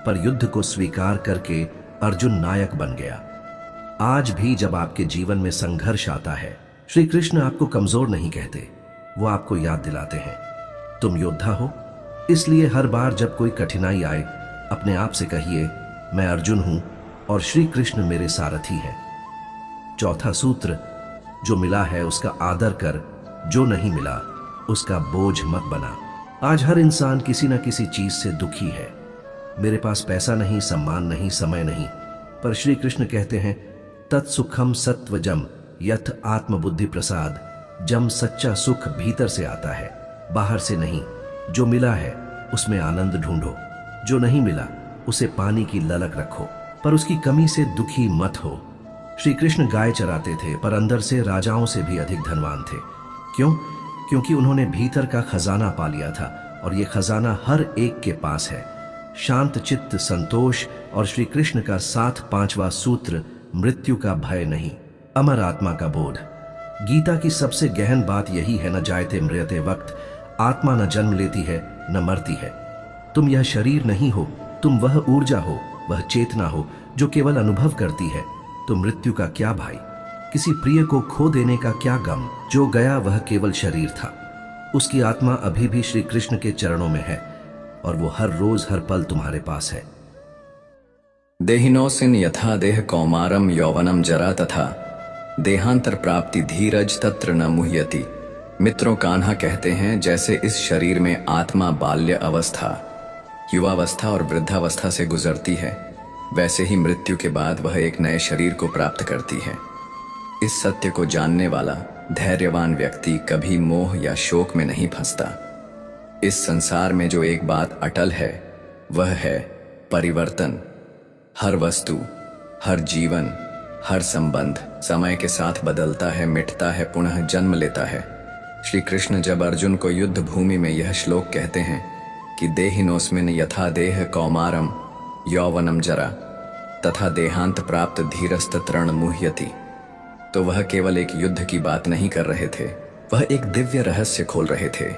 पर युद्ध को स्वीकार करके अर्जुन नायक बन गया। आज भी जब आपके जीवन में संघर्ष आता है, श्री कृष्ण आपको कमजोर नहीं कहते, वो आपको याद दिलाते हैं तुम योद्धा हो। इसलिए हर बार जब कोई कठिनाई आए, अपने आप से कहिए, मैं अर्जुन हूं और श्री कृष्ण मेरे सारथी हैं। चौथा सूत्र, जो मिला है उसका आदर कर, जो नहीं मिला उसका बोझ मत बना। आज हर इंसान किसी न किसी चीज से दुखी है। मेरे पास पैसा नहीं, सम्मान नहीं, समय नहीं, पर श्री कृष्ण कहते हैं, तत्सुखम सत्वजम यथ आत्मबुद्धि प्रसाद। जम सच्चा सुख भीतर से आता है, बाहर से नहीं। जो मिला है उसमें आनंद ढूंढो, जो नहीं मिला उसे पानी की ललक रखो, पर उसकी कमी से दुखी मत हो। श्री कृष्ण गाय चराते थे, पर अंदर से राजाओं से भी अधिक धनवान थे। क्यों? क्योंकि उन्होंने भीतर का खजाना पा लिया था, और यह खजाना हर एक के पास है। शांत चित्त, संतोष और श्री कृष्ण का साथ। 5वां सूत्र, मृत्यु का भय नहीं। अमर आत्मा का बोध। गीता की सबसे गहन बात यही है, न जायते म्रियते वक्त, आत्मा न जन्म लेती है न मरती है। तुम यह शरीर नहीं हो, तुम वह ऊर्जा हो, वह चेतना हो जो केवल अनुभव करती है। तो मृत्यु का क्या भाई, किसी प्रिय को खो देने का क्या गम। जो गया वह केवल शरीर था, उसकी आत्मा अभी भी श्री कृष्ण के चरणों में है और वो हर रोज हर पल तुम्हारे पास है। देहिनोसिन यथा देह कौमारम यौवनम जरा तथा देहांतर प्राप्ति धीरज तत्र न मुह्यति। मित्रों, कान्हा कहते हैं जैसे इस शरीर में आत्मा बाल्य अवस्था, युवावस्था और वृद्धावस्था से गुजरती है, वैसे ही मृत्यु के बाद वह एक नए शरीर को प्राप्त करती है। इस सत्य को जानने वाला धैर्यवान व्यक्ति कभी मोह या शोक में नहीं फंसता। इस संसार में जो एक बात अटल है वह है परिवर्तन। हर वस्तु, हर जीवन, हर संबंध समय के साथ बदलता है, मिटता है, पुनः जन्म लेता है। श्री कृष्ण जब अर्जुन को युद्ध भूमि में यह श्लोक कहते हैं कि देहिनोस्मिन यथा देह कौमारम यौवनम जरा तथा देहांत प्राप्त धीरस्तत्र न मुह्यति, तो वह केवल एक युद्ध की बात नहीं कर रहे थे, वह एक दिव्य रहस्य खोल रहे थे।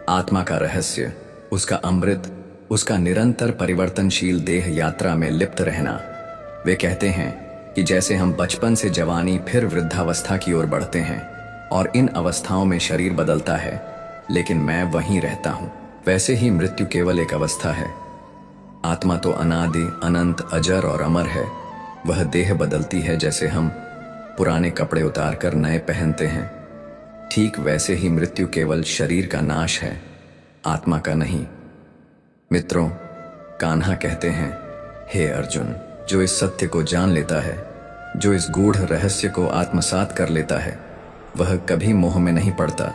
आत्मा का रहस्य, उसका अमृत, उसका निरंतर परिवर्तनशील देह यात्रा में लिप्त रहना। वे कहते हैं कि जैसे हम बचपन से जवानी फिर वृद्धावस्था की ओर बढ़ते हैं और इन अवस्थाओं में शरीर बदलता है, लेकिन मैं वहीं रहता हूं, वैसे ही मृत्यु केवल एक अवस्था है। आत्मा तो अनादि, अनंत, अजर और अमर है। वह देह बदलती है, जैसे हम पुराने कपड़े उतार कर नए पहनते हैं, ठीक वैसे ही मृत्यु केवल शरीर का नाश है, आत्मा का नहीं। मित्रों, कान्हा कहते हैं, हे अर्जुन, जो इस सत्य को जान लेता है, जो इस गूढ़ रहस्य को आत्मसात कर लेता है, वह कभी मोह में नहीं पड़ता,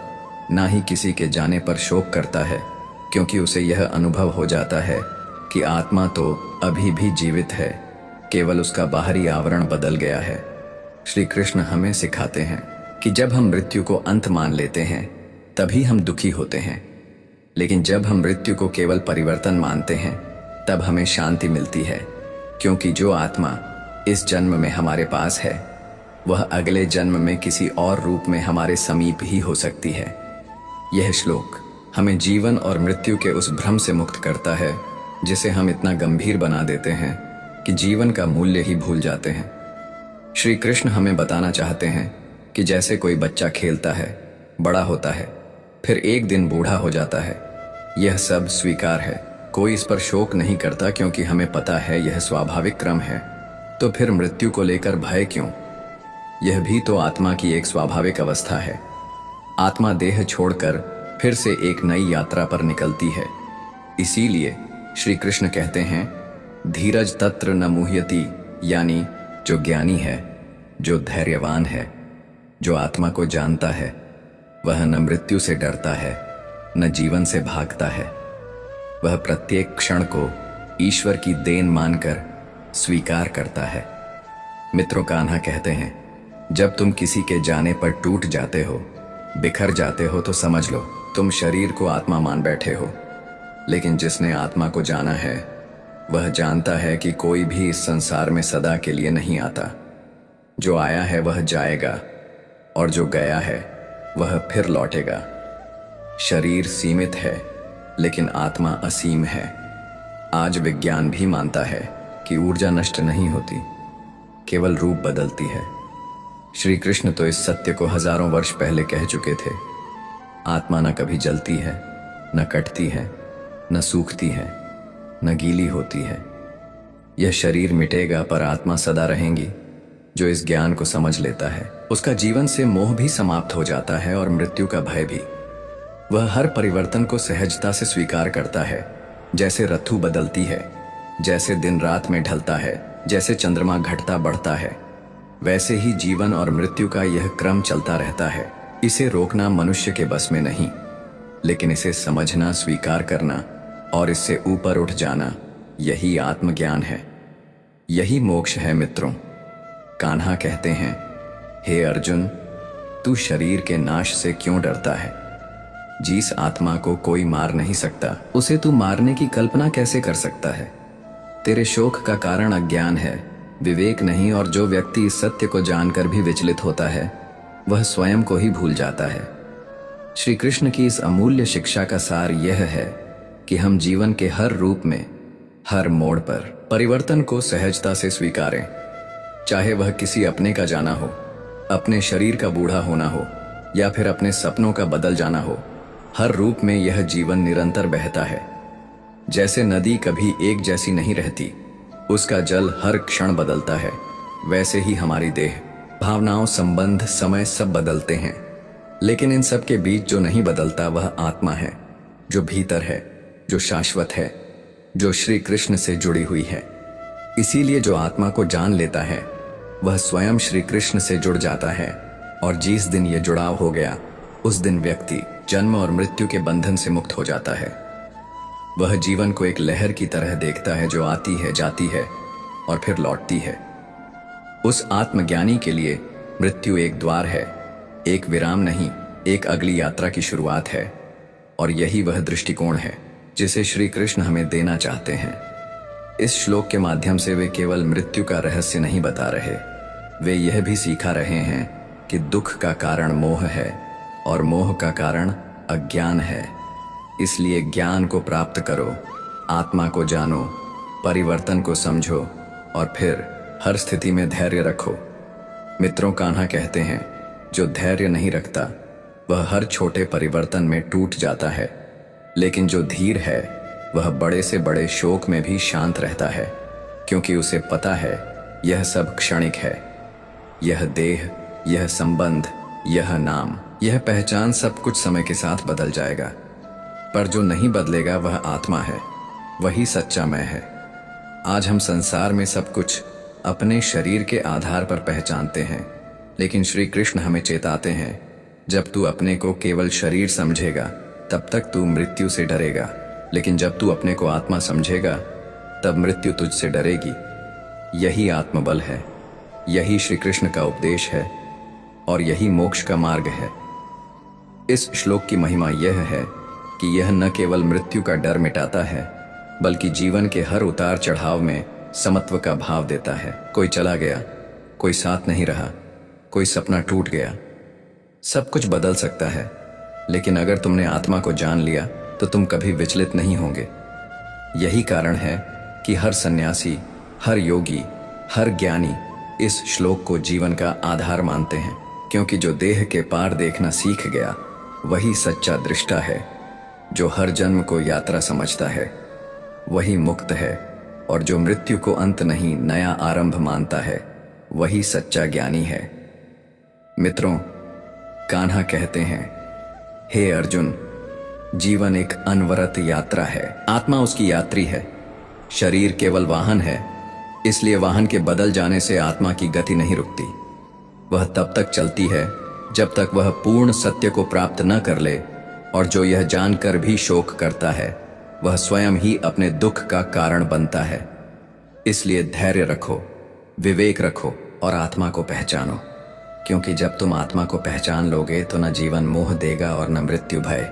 ना ही किसी के जाने पर शोक करता है, क्योंकि उसे यह अनुभव हो जाता है कि आत्मा तो अभी भी जीवित है, केवल उसका बाहरी आवरण बदल गया है। श्री कृष्ण हमें सिखाते हैं कि जब हम मृत्यु को अंत मान लेते हैं तभी हम दुखी होते हैं, लेकिन जब हम मृत्यु को केवल परिवर्तन मानते हैं तब हमें शांति मिलती है, क्योंकि जो आत्मा इस जन्म में हमारे पास है वह अगले जन्म में किसी और रूप में हमारे समीप ही हो सकती है। यह श्लोक हमें जीवन और मृत्यु के उस भ्रम से मुक्त करता है जिसे हम इतना गंभीर बना देते हैं कि जीवन का मूल्य ही भूल जाते हैं। श्री कृष्ण हमें बताना चाहते हैं कि जैसे कोई बच्चा खेलता है, बड़ा होता है, फिर एक दिन बूढ़ा हो जाता है, यह सब स्वीकार है, कोई इस पर शोक नहीं करता, क्योंकि हमें पता है यह स्वाभाविक क्रम है। तो फिर मृत्यु को लेकर भय क्यों? यह भी तो आत्मा की एक स्वाभाविक अवस्था है। आत्मा देह छोड़कर फिर से एक नई यात्रा पर निकलती है। इसीलिए श्री कृष्ण कहते हैं, धीरज तत्र न मुह्यति, यानी जो ज्ञानी है, जो धैर्यवान है, जो आत्मा को जानता है, वह न मृत्यु से डरता है न जीवन से भागता है। वह प्रत्येक क्षण को ईश्वर की देन मानकर स्वीकार करता है। मित्रों, कान्हा कहते हैं, जब तुम किसी के जाने पर टूट जाते हो, बिखर जाते हो, तो समझ लो तुम शरीर को आत्मा मान बैठे हो। लेकिन जिसने आत्मा को जाना है वह जानता है कि कोई भी इस संसार में सदा के लिए नहीं आता। जो आया है वह जाएगा और जो गया है वह फिर लौटेगा। शरीर सीमित है लेकिन आत्मा असीम है। आज विज्ञान भी मानता है कि ऊर्जा नष्ट नहीं होती, केवल रूप बदलती है। श्री कृष्ण तो इस सत्य को हजारों वर्ष पहले कह चुके थे। आत्मा न कभी जलती है, न कटती है, न सूखती है, न गीली होती है। यह शरीर मिटेगा पर आत्मा सदा रहेंगी। जो इस ज्ञान को समझ लेता है उसका जीवन से मोह भी समाप्त हो जाता है और मृत्यु का भय भी। वह हर परिवर्तन को सहजता से स्वीकार करता है। जैसे ऋतु बदलती है, जैसे दिन रात में ढलता है, जैसे चंद्रमा घटता बढ़ता है, वैसे ही जीवन और मृत्यु का यह क्रम चलता रहता है। इसे रोकना मनुष्य के बस में नहीं, लेकिन इसे समझना, स्वीकार करना और इससे ऊपर उठ जाना, यही आत्मज्ञान है, यही मोक्ष है। मित्रों, कान्हा कहते हैं, हे अर्जुन, तू शरीर के नाश से क्यों डरता है? जिस आत्मा को कोई मार नहीं सकता उसे तू मारने की कल्पना कैसे कर सकता है? तेरे शोक का कारण अज्ञान है, विवेक नहीं, और जो व्यक्ति इस सत्य को जानकर भी विचलित होता है वह स्वयं को ही भूल जाता है। श्री कृष्ण की इस अमूल्य शिक्षा का सार यह है कि हम जीवन के हर रूप में, हर मोड़ पर परिवर्तन को सहजता से स्वीकारें। चाहे वह किसी अपने का जाना हो, अपने शरीर का बूढ़ा होना हो, या फिर अपने सपनों का बदल जाना हो, हर रूप में यह जीवन निरंतर बहता है। जैसे नदी कभी एक जैसी नहीं रहती, उसका जल हर क्षण बदलता है, वैसे ही हमारी देह, भावनाओं, संबंध, समय सब बदलते हैं। लेकिन इन सब के बीच जो नहीं बदलता वह आत्मा है, जो भीतर है, जो शाश्वत है, जो श्री कृष्ण से जुड़ी हुई है। इसीलिए जो आत्मा को जान लेता है वह स्वयं श्री कृष्ण से जुड़ जाता है, और जिस दिन यह जुड़ाव हो गया उस दिन व्यक्ति जन्म और मृत्यु के बंधन से मुक्त हो जाता है। वह जीवन को एक लहर की तरह देखता है जो आती है, जाती है और फिर लौटती है। उस आत्मज्ञानी के लिए मृत्यु एक द्वार है, एक विराम नहीं, एक अगली यात्रा की शुरुआत है। और यही वह दृष्टिकोण है जिसे श्री कृष्ण हमें देना चाहते हैं। इस श्लोक के माध्यम से वे केवल मृत्यु का रहस्य नहीं बता रहे, वे यह भी सिखा रहे हैं कि दुख का कारण मोह है और मोह का कारण अज्ञान है। इसलिए ज्ञान को प्राप्त करो, आत्मा को जानो, परिवर्तन को समझो और फिर हर स्थिति में धैर्य रखो। मित्रों, कान्हा कहते हैं, जो धैर्य नहीं रखता वह हर छोटे परिवर्तन में टूट जाता है, लेकिन जो धीर है वह बड़े से बड़े शोक में भी शांत रहता है, क्योंकि उसे पता है यह सब क्षणिक है। यह देह, यह संबंध, यह नाम, यह पहचान सब कुछ समय के साथ बदल जाएगा, पर जो नहीं बदलेगा वह आत्मा है, वही सच्चा मैं है। आज हम संसार में सब कुछ अपने शरीर के आधार पर पहचानते हैं, लेकिन श्री कृष्ण हमें चेताते हैं, जब तू अपने को केवल शरीर समझेगा तब तक तू मृत्यु से डरेगा, लेकिन जब तू अपने को आत्मा समझेगा तब मृत्यु तुझसे डरेगी। यही आत्मबल है, यही श्री कृष्ण का उपदेश है और यही मोक्ष का मार्ग है। इस श्लोक की महिमा यह है कि यह न केवल मृत्यु का डर मिटाता है, बल्कि जीवन के हर उतार चढ़ाव में समत्व का भाव देता है। कोई चला गया, कोई साथ नहीं रहा, कोई सपना टूट गया, सब कुछ बदल सकता है, लेकिन अगर तुमने आत्मा को जान लिया तो तुम कभी विचलित नहीं होंगे। यही कारण है कि हर सन्यासी, हर योगी, हर ज्ञानी इस श्लोक को जीवन का आधार मानते हैं, क्योंकि जो देह के पार देखना सीख गया वही सच्चा दृष्टा है। जो हर जन्म को यात्रा समझता है वही मुक्त है, और जो मृत्यु को अंत नहीं नया आरंभ मानता है वही सच्चा ज्ञानी है। मित्रों, कान्हा कहते हैं, हे अर्जुन, जीवन एक अनवरत यात्रा है, आत्मा उसकी यात्री है, शरीर केवल वाहन है। इसलिए वाहन के बदल जाने से आत्मा की गति नहीं रुकती, वह तब तक चलती है जब तक वह पूर्ण सत्य को प्राप्त न कर ले। और जो यह जानकर भी शोक करता है वह स्वयं ही अपने दुख का कारण बनता है। इसलिए धैर्य रखो, विवेक रखो और आत्मा को पहचानो, क्योंकि जब तुम आत्मा को पहचान लोगे तो न जीवन मोह देगा और न मृत्यु भय।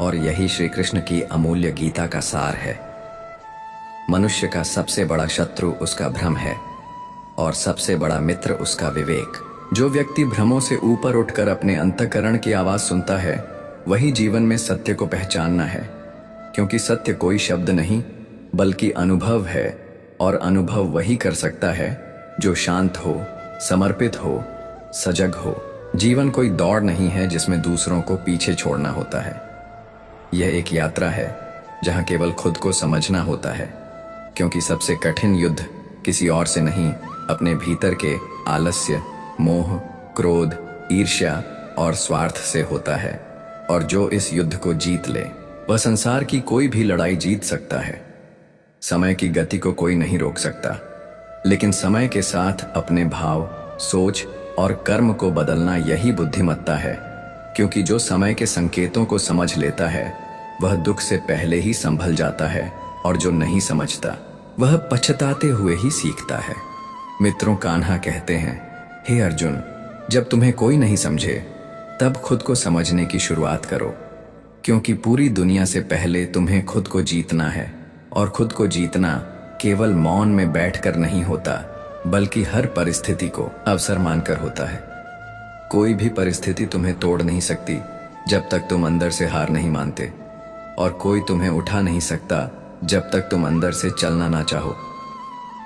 और यही श्री कृष्ण की अमूल्य गीता का सार है। मनुष्य का सबसे बड़ा शत्रु उसका भ्रम है और सबसे बड़ा मित्र उसका विवेक। जो व्यक्ति भ्रमों से ऊपर उठकर अपने अंतःकरण की आवाज सुनता है वही जीवन में सत्य को पहचानना है, क्योंकि सत्य कोई शब्द नहीं बल्कि अनुभव है, और अनुभव वही कर सकता है जो शांत हो, समर्पित हो, सजग हो। जीवन कोई दौड़ नहीं है जिसमें दूसरों को पीछे छोड़ना होता है। यह एक यात्रा है जहां केवल खुद को समझना होता है, क्योंकि सबसे कठिन युद्ध किसी और से नहीं, अपने भीतर के आलस्य, मोह, क्रोध, ईर्ष्या और स्वार्थ से होता है। और जो इस युद्ध को जीत ले वह संसार की कोई भी लड़ाई जीत सकता है। समय की गति को कोई नहीं रोक सकता, लेकिन समय के साथ अपने भाव, सोच और कर्म को बदलना यही बुद्धिमत्ता है, क्योंकि जो समय के संकेतों को समझ लेता है वह दुख से पहले ही संभल जाता है, और जो नहीं समझता वह पछताते हुए ही सीखता है। मित्रों, कान्हा कहते हैं, हे अर्जुन, जब तुम्हें कोई नहीं समझे तब खुद को समझने की शुरुआत करो, क्योंकि पूरी दुनिया से पहले तुम्हें खुद को जीतना है। और खुद को जीतना केवल मौन में बैठकर नहीं होता, बल्कि हर परिस्थिति को अवसर मानकर होता है। कोई भी परिस्थिति तुम्हें तोड़ नहीं सकती जब तक तुम अंदर से हार नहीं मानते, और कोई तुम्हें उठा नहीं सकता जब तक तुम अंदर से चलना ना चाहो।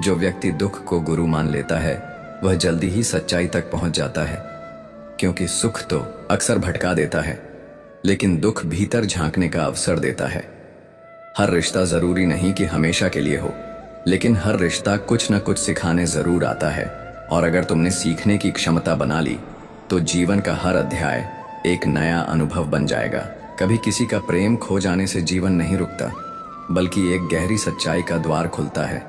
जो व्यक्ति दुख को गुरु मान लेता है वह जल्दी ही सच्चाई तक पहुंच जाता है, क्योंकि सुख तो अक्सर भटका देता है, लेकिन दुख भीतर झांकने का अवसर देता है। हर रिश्ता जरूरी नहीं कि हमेशा के लिए हो, लेकिन हर रिश्ता कुछ न कुछ सिखाने जरूर आता है। और अगर तुमने सीखने की क्षमता बना ली तो जीवन का हर अध्याय एक नया अनुभव बन जाएगा। कभी किसी का प्रेम खो जाने से जीवन नहीं रुकता, बल्कि एक गहरी सच्चाई का द्वार खुलता है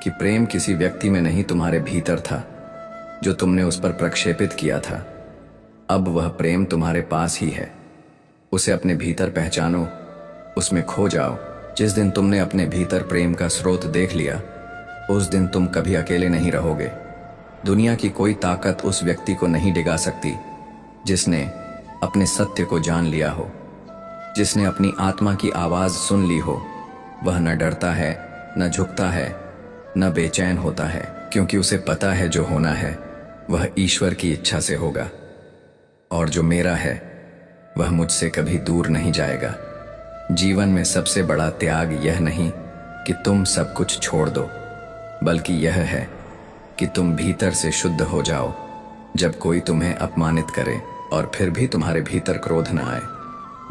कि प्रेम किसी व्यक्ति में नहीं तुम्हारे भीतर था, जो तुमने उस पर प्रक्षेपित किया था। अब वह प्रेम तुम्हारे पास ही है। उसे अपने भीतर पहचानो, उसमें खो जाओ। जिस दिन तुमने अपने भीतर प्रेम का स्रोत देख लिया, उस दिन तुम कभी अकेले नहीं रहोगे। दुनिया की कोई ताकत उस व्यक्ति को नहीं डिगा सकती जिसने अपने सत्य को जान लिया हो, जिसने अपनी आत्मा की आवाज सुन ली हो। वह न डरता है, न झुकता है, न बेचैन होता है, क्योंकि उसे पता है जो होना है वह ईश्वर की इच्छा से होगा, और जो मेरा है वह मुझसे कभी दूर नहीं जाएगा। जीवन में सबसे बड़ा त्याग यह नहीं कि तुम सब कुछ छोड़ दो, बल्कि यह है कि तुम भीतर से शुद्ध हो जाओ। जब कोई तुम्हें अपमानित करे और फिर भी तुम्हारे भीतर क्रोध न आए,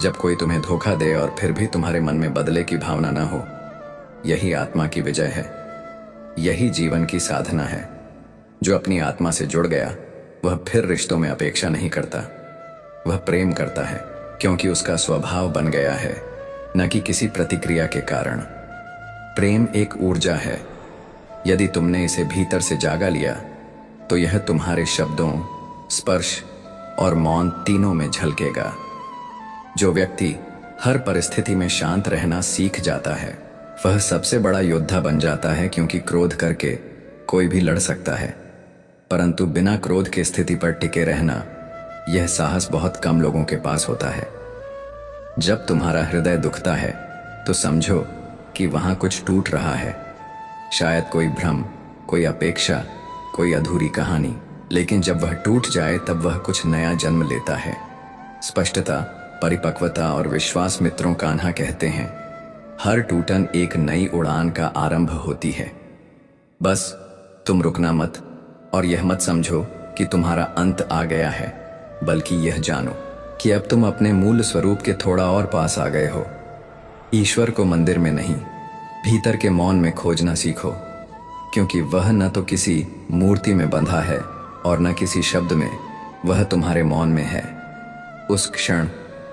जब कोई तुम्हें धोखा दे और फिर भी तुम्हारे मन में बदले की भावना न हो, यही आत्मा की विजय है। यही जीवन की साधना है। जो अपनी आत्मा से जुड़ गया वह फिर रिश्तों में अपेक्षा नहीं करता, वह प्रेम करता है, क्योंकि उसका स्वभाव बन गया है, न कि किसी प्रतिक्रिया के कारण। प्रेम एक ऊर्जा है। यदि तुमने इसे भीतर से जागा लिया तो यह तुम्हारे शब्दों, स्पर्श और मौन तीनों में झलकेगा। जो व्यक्ति हर परिस्थिति में शांत रहना सीख जाता है वह सबसे बड़ा योद्धा बन जाता है, क्योंकि क्रोध करके कोई भी लड़ सकता है, परंतु बिना क्रोध की स्थिति पर टिके रहना, यह साहस बहुत कम लोगों के पास होता है। जब तुम्हारा हृदय दुखता है तो समझो कि वहां कुछ टूट रहा है, शायद कोई भ्रम, कोई अपेक्षा, कोई अधूरी कहानी। लेकिन जब वह टूट जाए तब वह कुछ नया जन्म लेता है। स्पष्टता, परिपक्वता और विश्वास। मित्रों कान्हा कहते हैं, हर टूटन एक नई उड़ान का आरंभ होती है। बस तुम रुकना मत, और यह मत समझो कि तुम्हारा अंत आ गया है, बल्कि यह जानो कि अब तुम अपने मूल स्वरूप के थोड़ा और पास आ गए हो। ईश्वर को मंदिर में नहीं, भीतर के मौन में खोजना सीखो, क्योंकि वह न तो किसी मूर्ति में बंधा है और न किसी शब्द में, वह तुम्हारे मौन में है। उस क्षण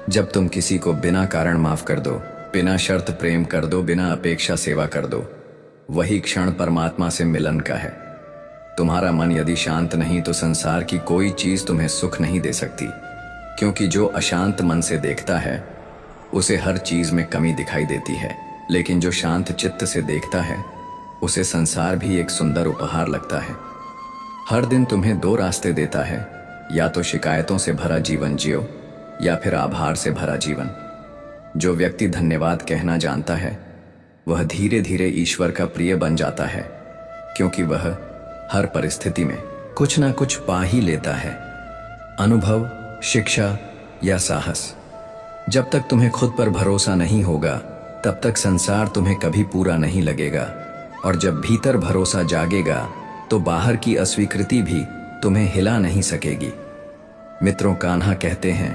जब तुम किसी को बिना कारण माफ कर दो, बिना शर्त प्रेम कर दो, बिना अपेक्षा सेवा कर दो, वही क्षण परमात्मा से मिलन का है। तुम्हारा मन यदि शांत नहीं तो संसार की कोई चीज तुम्हें सुख नहीं दे सकती, क्योंकि जो अशांत मन से देखता है उसे हर चीज में कमी दिखाई देती है, लेकिन जो शांत चित्त से देखता है उसे संसार भी एक सुंदर उपहार लगता है। हर दिन तुम्हें दो रास्ते देता है, या तो शिकायतों से भरा जीवन जियो या फिर आभार से भरा जीवन। जो व्यक्ति धन्यवाद कहना जानता है वह धीरे धीरे ईश्वर का प्रिय बन जाता है, क्योंकि वह हर परिस्थिति में कुछ ना कुछ पा ही लेता है। अनुभव, शिक्षा या साहस। जब तक तुम्हें खुद पर भरोसा नहीं होगा तब तक संसार तुम्हें कभी पूरा नहीं लगेगा, और जब भीतर भरोसा जागेगा तो बाहर की अस्वीकृति भी तुम्हें हिला नहीं सकेगी। मित्रों कान्हा कहते हैं,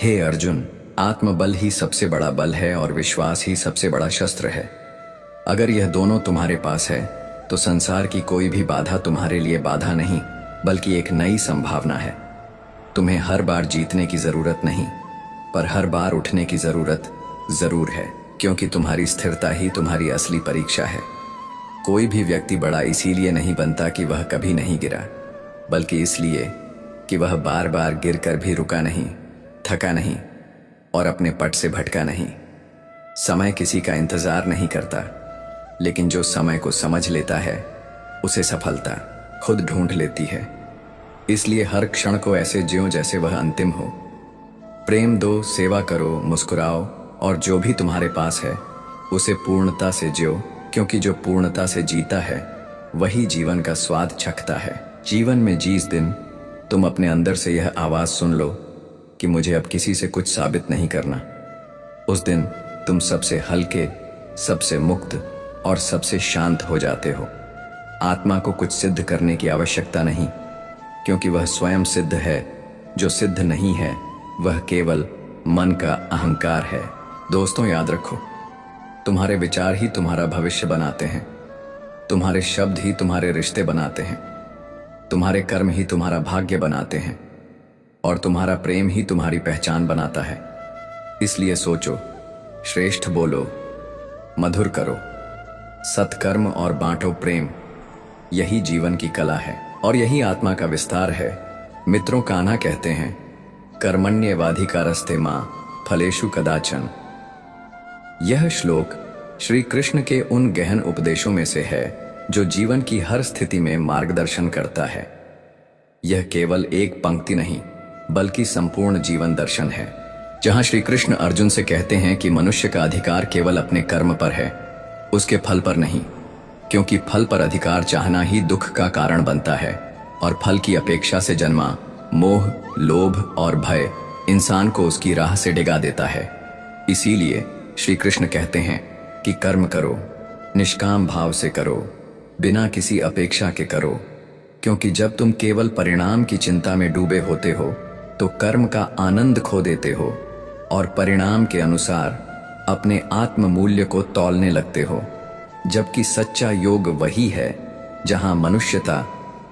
हे अर्जुन, आत्मबल ही सबसे बड़ा बल है और विश्वास ही सबसे बड़ा शस्त्र है। अगर यह दोनों तुम्हारे पास है तो संसार की कोई भी बाधा तुम्हारे लिए बाधा नहीं, बल्कि एक नई संभावना है। तुम्हें हर बार जीतने की जरूरत नहीं, पर हर बार उठने की जरूरत जरूर है, क्योंकि तुम्हारी स्थिरता ही तुम्हारी असली परीक्षा है। कोई भी व्यक्ति बड़ा इसीलिए नहीं बनता कि वह कभी नहीं गिरा, बल्कि इसलिए कि वह बार बार गिरकर भी रुका नहीं, थका नहीं और अपने पट से भटका नहीं। समय किसी का इंतजार नहीं करता, लेकिन जो समय को समझ लेता है उसे सफलता खुद ढूंढ लेती है। इसलिए हर क्षण को ऐसे जियो जैसे वह अंतिम हो। प्रेम दो, सेवा करो, मुस्कुराओ, और जो भी तुम्हारे पास है उसे पूर्णता से जियो, क्योंकि जो पूर्णता से जीता है वही जीवन का स्वाद चखता है। जीवन में जिस दिन तुम अपने अंदर से यह आवाज सुन लो कि मुझे अब किसी से कुछ साबित नहीं करना, उस दिन तुम सबसे हल्के, सबसे मुक्त और सबसे शांत हो जाते हो। आत्मा को कुछ सिद्ध करने की आवश्यकता नहीं, क्योंकि वह स्वयं सिद्ध है। जो सिद्ध नहीं है वह केवल मन का अहंकार है। दोस्तों, याद रखो, तुम्हारे विचार ही तुम्हारा भविष्य बनाते हैं, तुम्हारे शब्द ही तुम्हारे रिश्ते बनाते हैं, तुम्हारे कर्म ही तुम्हारा भाग्य बनाते हैं और तुम्हारा प्रेम ही तुम्हारी पहचान बनाता है। इसलिए सोचो, श्रेष्ठ बोलो, मधुर करो, सत्कर्म और बांटो प्रेम। यही जीवन की कला है और यही आत्मा का विस्तार है। मित्रों, कान्हा कहते हैं, कर्मण्येवाधिकारस्ते मां फलेषु कदाचन। यह श्लोक श्री कृष्ण के उन गहन उपदेशों में से है जो जीवन की हर स्थिति में मार्गदर्शन करता है। यह केवल एक पंक्ति नहीं, बल्कि संपूर्ण जीवन दर्शन है, जहां श्री कृष्ण अर्जुन से कहते हैं कि मनुष्य का अधिकार केवल अपने कर्म पर है, उसके फल पर नहीं, क्योंकि फल पर अधिकार चाहना ही दुख का कारण बनता है और फल की अपेक्षा से जन्मा मोह, लोभ और भय इंसान को उसकी राह से डिगा देता है। इसीलिए श्री कृष्ण कहते हैं कि कर्म करो, निष्काम भाव से करो, बिना किसी अपेक्षा के करो, क्योंकि जब तुम केवल परिणाम की चिंता में डूबे होते हो तो कर्म का आनंद खो देते हो और परिणाम के अनुसार अपने आत्म मूल्य को तौलने लगते हो। जबकि सच्चा योग वही है जहां मनुष्यता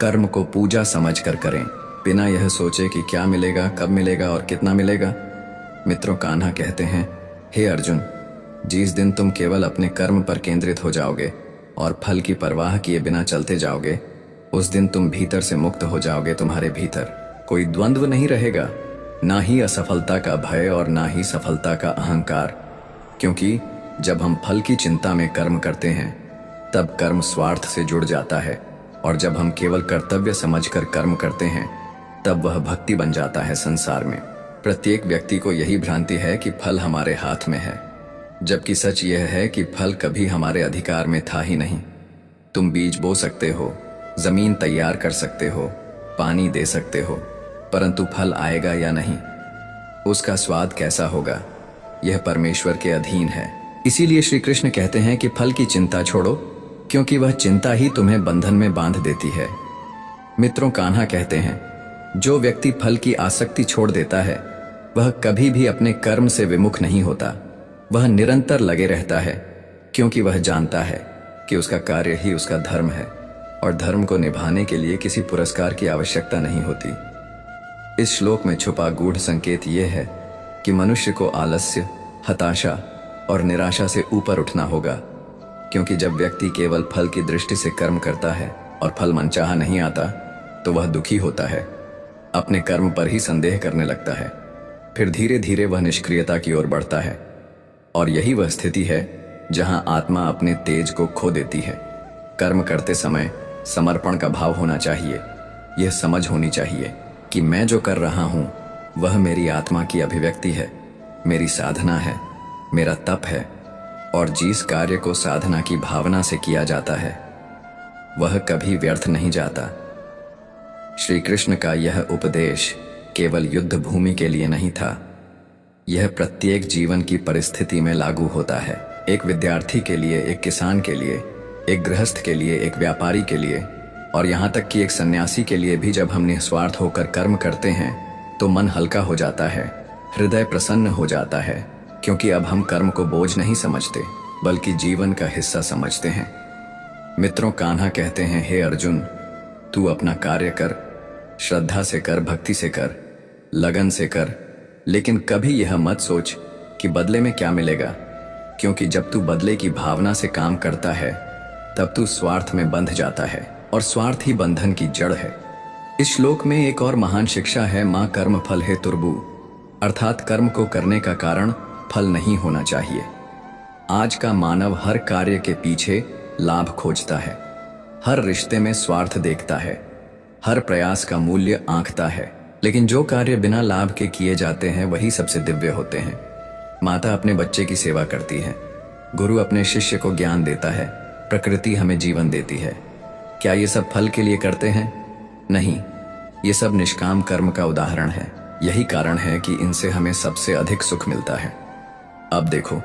कर्म को पूजा समझकर करें, बिना यह सोचे कि क्या मिलेगा, कब मिलेगा और कितना मिलेगा। मित्रों, कान्हा कहते हैं, हे अर्जुन, जिस दिन तुम केवल अपने कर्म पर केंद्रित हो जाओगे और फल की परवाह किए बिना चलते जाओगे, उस दिन तुम भीतर से मुक्त हो जाओगे। तुम्हारे भीतर कोई द्वंद्व नहीं रहेगा, ना ही असफलता का भय और ना ही सफलता का अहंकार, क्योंकि जब हम फल की चिंता में कर्म करते हैं तब कर्म स्वार्थ से जुड़ जाता है, और जब हम केवल कर्तव्य समझकर कर्म करते हैं तब वह भक्ति बन जाता है। संसार में प्रत्येक व्यक्ति को यही भ्रांति है कि फल हमारे हाथ में है, जबकि सच यह है कि फल कभी हमारे अधिकार में था ही नहीं। तुम बीज बो सकते हो, जमीन तैयार कर सकते हो, पानी दे सकते हो, परंतु फल आएगा या नहीं, उसका स्वाद कैसा होगा, यह परमेश्वर के अधीन है। इसीलिए श्री कृष्ण कहते हैं कि फल की चिंता छोड़ो, क्योंकि वह चिंता ही तुम्हें बंधन में बांध देती है। मित्रों, कान्हा कहते हैं, जो व्यक्ति फल की आसक्ति छोड़ देता है वह कभी भी अपने कर्म से विमुख नहीं होता। वह निरंतर लगे रहता है, क्योंकि वह जानता है कि उसका कार्य ही उसका धर्म है और धर्म को निभाने के लिए किसी पुरस्कार की आवश्यकता नहीं होती। इस श्लोक में छुपा गूढ़ संकेत यह है कि मनुष्य को आलस्य, हताशा और निराशा से ऊपर उठना होगा, क्योंकि जब व्यक्ति केवल फल की दृष्टि से कर्म करता है और फल मनचाहा नहीं आता तो वह दुखी होता है, अपने कर्म पर ही संदेह करने लगता है, फिर धीरे धीरे वह निष्क्रियता की ओर बढ़ता है। और यही वह स्थिति है जहां आत्मा अपने तेज को खो देती है। कर्म करते समय समर्पण का भाव होना चाहिए। यह समझ होनी चाहिए कि मैं जो कर रहा हूं वह मेरी आत्मा की अभिव्यक्ति है, मेरी साधना है, मेरा तप है, और जिस कार्य को साधना की भावना से किया जाता है वह कभी व्यर्थ नहीं जाता। श्री कृष्ण का यह उपदेश केवल युद्ध भूमि के लिए नहीं था, यह प्रत्येक जीवन की परिस्थिति में लागू होता है। एक विद्यार्थी के लिए, एक किसान के लिए, एक गृहस्थ के लिए, एक व्यापारी के लिए और यहाँ तक कि एक सन्यासी के लिए भी जब हम निस्वार्थ होकर कर्म करते हैं तो मन हल्का हो जाता है, हृदय प्रसन्न हो जाता है, क्योंकि अब हम कर्म को बोझ नहीं समझते बल्कि जीवन का हिस्सा समझते हैं। मित्रों, कान्हा कहते हैं, हे अर्जुन, तू अपना कार्य कर, श्रद्धा से कर, भक्ति से कर, लगन से कर, लेकिन कभी यह मत सोच कि बदले में क्या मिलेगा, क्योंकि जब तू बदले की भावना से काम करता है तब तू स्वार्थ में बंध जाता है और स्वार्थ ही बंधन की जड़ है। इस श्लोक में एक और महान शिक्षा है, मां कर्म फल है तुर्बु, अर्थात कर्म को करने का कारण फल नहीं होना चाहिए। आज का मानव हर कार्य के पीछे लाभ खोजता है, हर रिश्ते में स्वार्थ देखता है, हर प्रयास का मूल्य आंकता है, लेकिन जो कार्य बिना लाभ के किए जाते हैं वही सबसे दिव्य होते हैं। माता अपने बच्चे की सेवा करती है, गुरु अपने शिष्य को ज्ञान देता है, प्रकृति हमें जीवन देती है, क्या ये सब फल के लिए करते हैं? नहीं, ये सब निष्काम कर्म का उदाहरण है। यही कारण है कि इनसे हमें सबसे अधिक सुख मिलता है। अब देखो,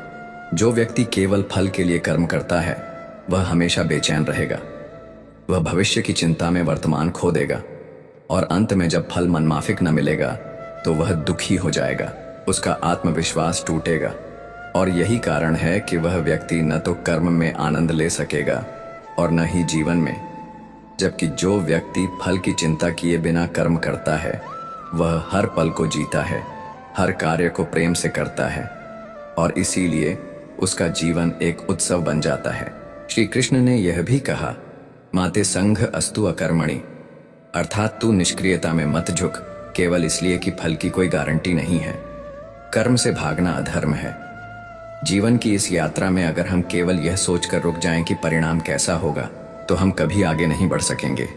जो व्यक्ति केवल फल के लिए कर्म करता है वह हमेशा बेचैन रहेगा। वह भविष्य की चिंता में वर्तमान खो देगा और अंत में जब फल मनमाफिक न मिलेगा तो वह दुखी हो जाएगा, उसका आत्मविश्वास टूटेगा और यही कारण है कि वह व्यक्ति न तो कर्म में आनंद ले सकेगा और न ही जीवन में। जबकि जो व्यक्ति फल की चिंता किए बिना कर्म करता है वह हर पल को जीता है, हर कार्य को प्रेम से करता है और इसीलिए उसका जीवन एक उत्सव बन जाता है। श्री कृष्ण ने यह भी कहा, माते संघ अस्तु अकर्मणि, अर्थात तू निष्क्रियता में मत झुक केवल इसलिए कि फल की कोई गारंटी नहीं है। कर्म से भागना अधर्म है। जीवन की इस यात्रा में अगर हम केवल यह सोचकर रुक जाएं कि परिणाम कैसा होगा तो हम कभी आगे नहीं बढ़ सकेंगे।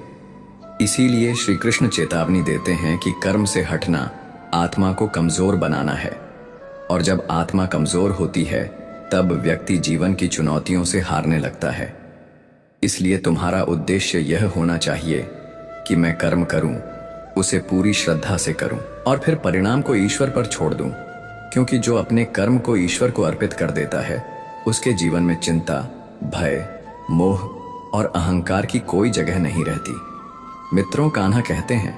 इसीलिए श्री कृष्ण चेतावनी देते हैं कि कर्म से हटना आत्मा को कमजोर बनाना है और जब आत्मा कमजोर होती है तब व्यक्ति जीवन की चुनौतियों से हारने लगता है। इसलिए तुम्हारा उद्देश्य यह होना चाहिए कि मैं कर्म करूं, उसे पूरी श्रद्धा से करूं और फिर परिणाम को ईश्वर पर छोड़ दूं, क्योंकि जो अपने कर्म को ईश्वर को अर्पित कर देता है उसके जीवन में चिंता, भय, मोह और अहंकार की कोई जगह नहीं रहती। मित्रों, कान्हा कहते हैं,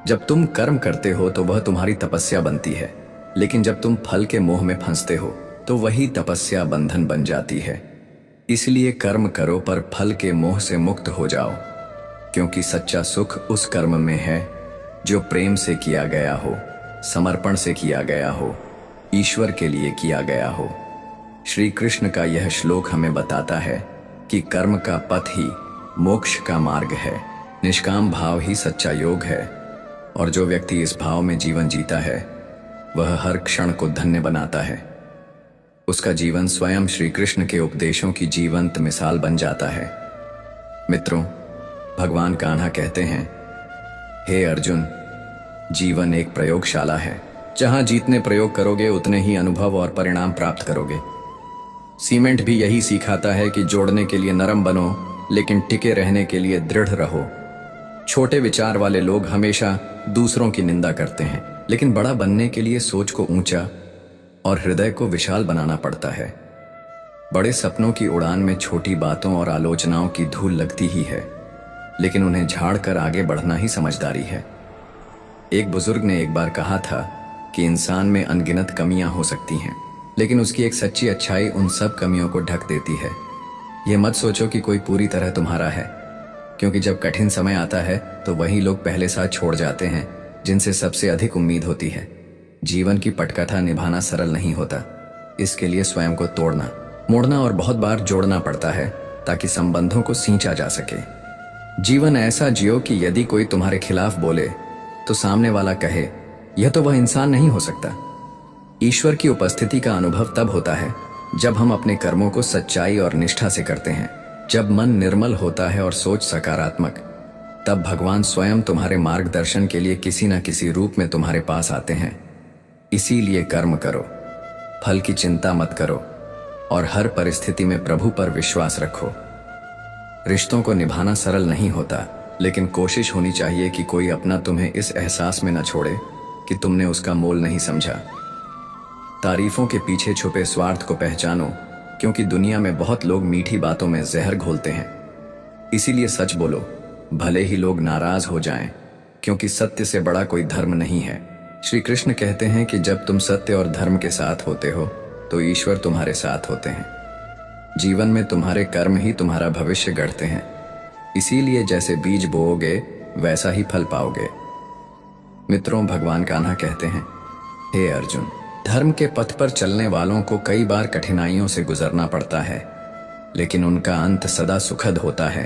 जब तुम कर्म करते हो तो वह तुम्हारी तपस्या बनती है, लेकिन जब तुम फल के मोह में फंसते हो तो वही तपस्या बंधन बन जाती है। इसलिए कर्म करो पर फल के मोह से मुक्त हो जाओ, क्योंकि सच्चा सुख उस कर्म में है जो प्रेम से किया गया हो, समर्पण से किया गया हो, ईश्वर के लिए किया गया हो। श्री कृष्ण का यह श्लोक हमें बताता है कि कर्म का पथ ही मोक्ष का मार्ग है, निष्काम भाव ही सच्चा योग है और जो व्यक्ति इस भाव में जीवन जीता है वह हर क्षण को धन्य बनाता है। उसका जीवन स्वयं श्री कृष्ण के उपदेशों की जीवंत मिसाल बन जाता है। मित्रों, भगवान कान्हा कहते हैं, हे अर्जुन, जीवन एक प्रयोगशाला है, जहां जितने प्रयोग करोगे उतने ही अनुभव और परिणाम प्राप्त करोगे। सीमेंट भी यही सिखाता है कि जोड़ने के लिए नरम बनो, लेकिन टिके रहने के लिए दृढ़ रहो। छोटे विचार वाले लोग हमेशा दूसरों की निंदा करते हैं, लेकिन बड़ा बनने के लिए सोच को ऊंचा और हृदय को विशाल बनाना पड़ता है। बड़े सपनों की उड़ान में छोटी बातों और आलोचनाओं की धूल लगती ही है, लेकिन उन्हें झाड़ कर आगे बढ़ना ही समझदारी है। एक बुजुर्ग ने एक बार कहा था कि इंसान में अनगिनत कमियां हो सकती हैं, लेकिन उसकी एक सच्ची अच्छाई उन सब कमियों को ढक देती है। यह मत सोचो कि कोई पूरी तरह तुम्हारा है, क्योंकि जब कठिन समय आता है तो वही लोग पहले साथ छोड़ जाते हैं जिनसे सबसे अधिक उम्मीद होती है। जीवन की पटकथा निभाना सरल नहीं होता, इसके लिए स्वयं को तोड़ना, मोड़ना और बहुत बार जोड़ना पड़ता है ताकि संबंधों को सींचा जा सके। जीवन ऐसा जियो कि यदि कोई तुम्हारे खिलाफ बोले तो सामने वाला कहे, यह तो वह इंसान नहीं हो सकता। ईश्वर की उपस्थिति का अनुभव तब होता है जब हम अपने कर्मों को सच्चाई और निष्ठा से करते हैं। जब मन निर्मल होता है और सोच सकारात्मक, तब भगवान स्वयं तुम्हारे मार्गदर्शन के लिए किसी न किसी रूप में तुम्हारे पास आते हैं। इसीलिए कर्म करो, फल की चिंता मत करो और हर परिस्थिति में प्रभु पर विश्वास रखो। रिश्तों को निभाना सरल नहीं होता, लेकिन कोशिश होनी चाहिए कि कोई अपना तुम्हें इस एहसास में न छोड़े कि तुमने उसका मोल नहीं समझा। तारीफों के पीछे छुपे स्वार्थ को पहचानो, क्योंकि दुनिया में बहुत लोग मीठी बातों में जहर घोलते हैं। इसीलिए सच बोलो, भले ही लोग नाराज हो जाएं, क्योंकि सत्य से बड़ा कोई धर्म नहीं है। श्री कृष्ण कहते हैं कि जब तुम सत्य और धर्म के साथ होते हो तो ईश्वर तुम्हारे साथ होते हैं। जीवन में तुम्हारे कर्म ही तुम्हारा भविष्य गढ़ते हैं। इसीलिए जैसे बीज बोओगे वैसा ही फल पाओगे। मित्रों, भगवान कान्हा कहते हैं, हे अर्जुन, धर्म के पथ पर चलने वालों को कई बार कठिनाइयों से गुजरना पड़ता है, लेकिन उनका अंत सदा सुखद होता है,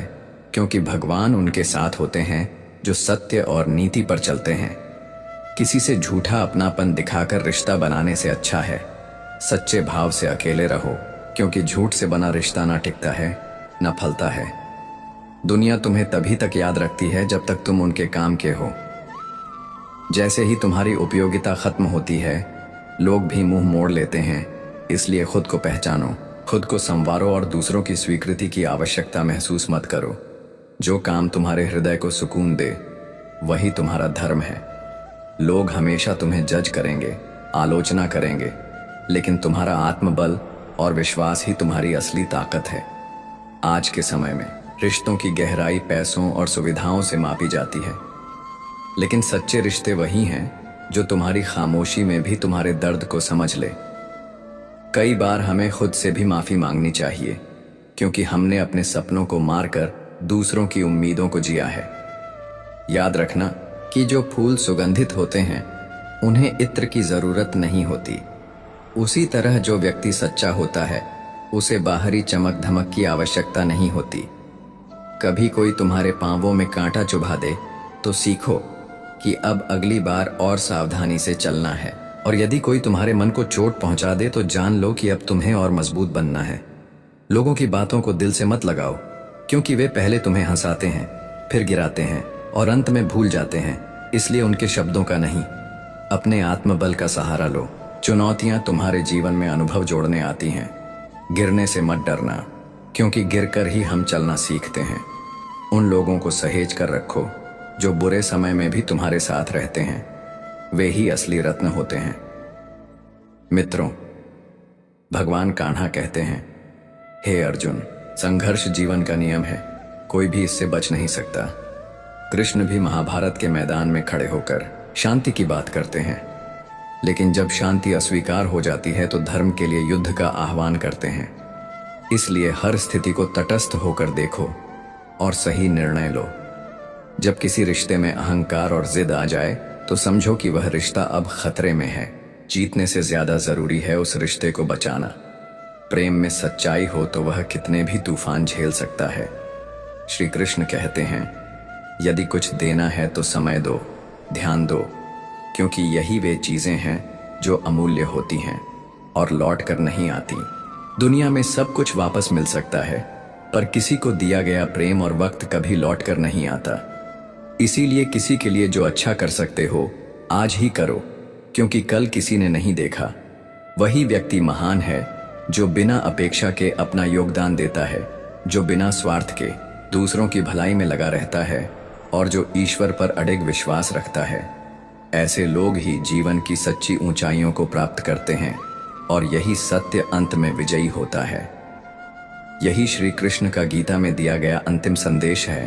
क्योंकि भगवान उनके साथ होते हैं जो सत्य और नीति पर चलते हैं। किसी से झूठा अपनापन दिखाकर रिश्ता बनाने से अच्छा है सच्चे भाव से अकेले रहो, क्योंकि झूठ से बना रिश्ता ना टिकता है ना फलता है। दुनिया तुम्हें तभी तक याद रखती है जब तक तुम उनके काम के हो। जैसे ही तुम्हारी उपयोगिता खत्म होती है, लोग भी मुंह मोड़ लेते हैं। इसलिए खुद को पहचानो, खुद को संवारो और दूसरों की स्वीकृति की आवश्यकता महसूस मत करो। जो काम तुम्हारे हृदय को सुकून दे वही तुम्हारा धर्म है। लोग हमेशा तुम्हें जज करेंगे, आलोचना करेंगे, लेकिन तुम्हारा आत्मबल और विश्वास ही तुम्हारी असली ताकत है। आज के समय में रिश्तों की गहराई पैसों और सुविधाओं से मापी जाती है, लेकिन सच्चे रिश्ते वही हैं जो तुम्हारी खामोशी में भी तुम्हारे दर्द को समझ ले। कई बार हमें खुद से भी माफी मांगनी चाहिए, क्योंकि हमने अपने सपनों को मारकर दूसरों की उम्मीदों को जिया है। याद रखना कि जो फूल सुगंधित होते हैं उन्हें इत्र की जरूरत नहीं होती। उसी तरह जो व्यक्ति सच्चा होता है उसे बाहरी चमक धमक की आवश्यकता नहीं होती। कभी कोई तुम्हारे पांवों में कांटा चुभा दे तो सीखो कि अब अगली बार और सावधानी से चलना है, और यदि कोई तुम्हारे मन को चोट पहुंचा दे तो जान लो कि अब तुम्हें और मजबूत बनना है। लोगों की बातों को दिल से मत लगाओ, क्योंकि वे पहले तुम्हें हंसाते हैं, फिर गिराते हैं और अंत में भूल जाते हैं। इसलिए उनके शब्दों का नहीं, अपने आत्मबल का सहारा लो। चुनौतियां तुम्हारे जीवन में अनुभव जोड़ने आती हैं। गिरने से मत डरना, क्योंकि गिरकर ही हम चलना सीखते हैं। उन लोगों को सहेज कर रखो जो बुरे समय में भी तुम्हारे साथ रहते हैं। वे ही असली रत्न होते हैं। मित्रों, भगवान कान्हा कहते हैं, हे अर्जुन, संघर्ष जीवन का नियम है, कोई भी इससे बच नहीं सकता। कृष्ण भी महाभारत के मैदान में खड़े होकर शांति की बात करते हैं, लेकिन जब शांति अस्वीकार हो जाती है तो धर्म के लिए युद्ध का आह्वान करते हैं। इसलिए हर स्थिति को तटस्थ होकर देखो और सही निर्णय लो। जब किसी रिश्ते में अहंकार और जिद आ जाए तो समझो कि वह रिश्ता अब खतरे में है। जीतने से ज्यादा जरूरी है उस रिश्ते को बचाना। प्रेम में सच्चाई हो तो वह कितने भी तूफान झेल सकता है। श्री कृष्ण कहते हैं, यदि कुछ देना है तो समय दो, ध्यान दो, क्योंकि यही वे चीजें हैं जो अमूल्य होती हैं और लौट कर नहीं आती। दुनिया में सब कुछ वापस मिल सकता है, पर किसी को दिया गया प्रेम और वक्त कभी लौट कर नहीं आता। इसीलिए किसी के लिए जो अच्छा कर सकते हो आज ही करो, क्योंकि कल किसी ने नहीं देखा। वही व्यक्ति महान है जो बिना अपेक्षा के अपना योगदान देता है, जो बिना स्वार्थ के दूसरों की भलाई में लगा रहता है और जो ईश्वर पर अडिग विश्वास रखता है। ऐसे लोग ही जीवन की सच्ची ऊंचाइयों को प्राप्त करते हैं और यही सत्य अंत में विजयी होता है। यही श्री कृष्ण का गीता में दिया गया अंतिम संदेश है।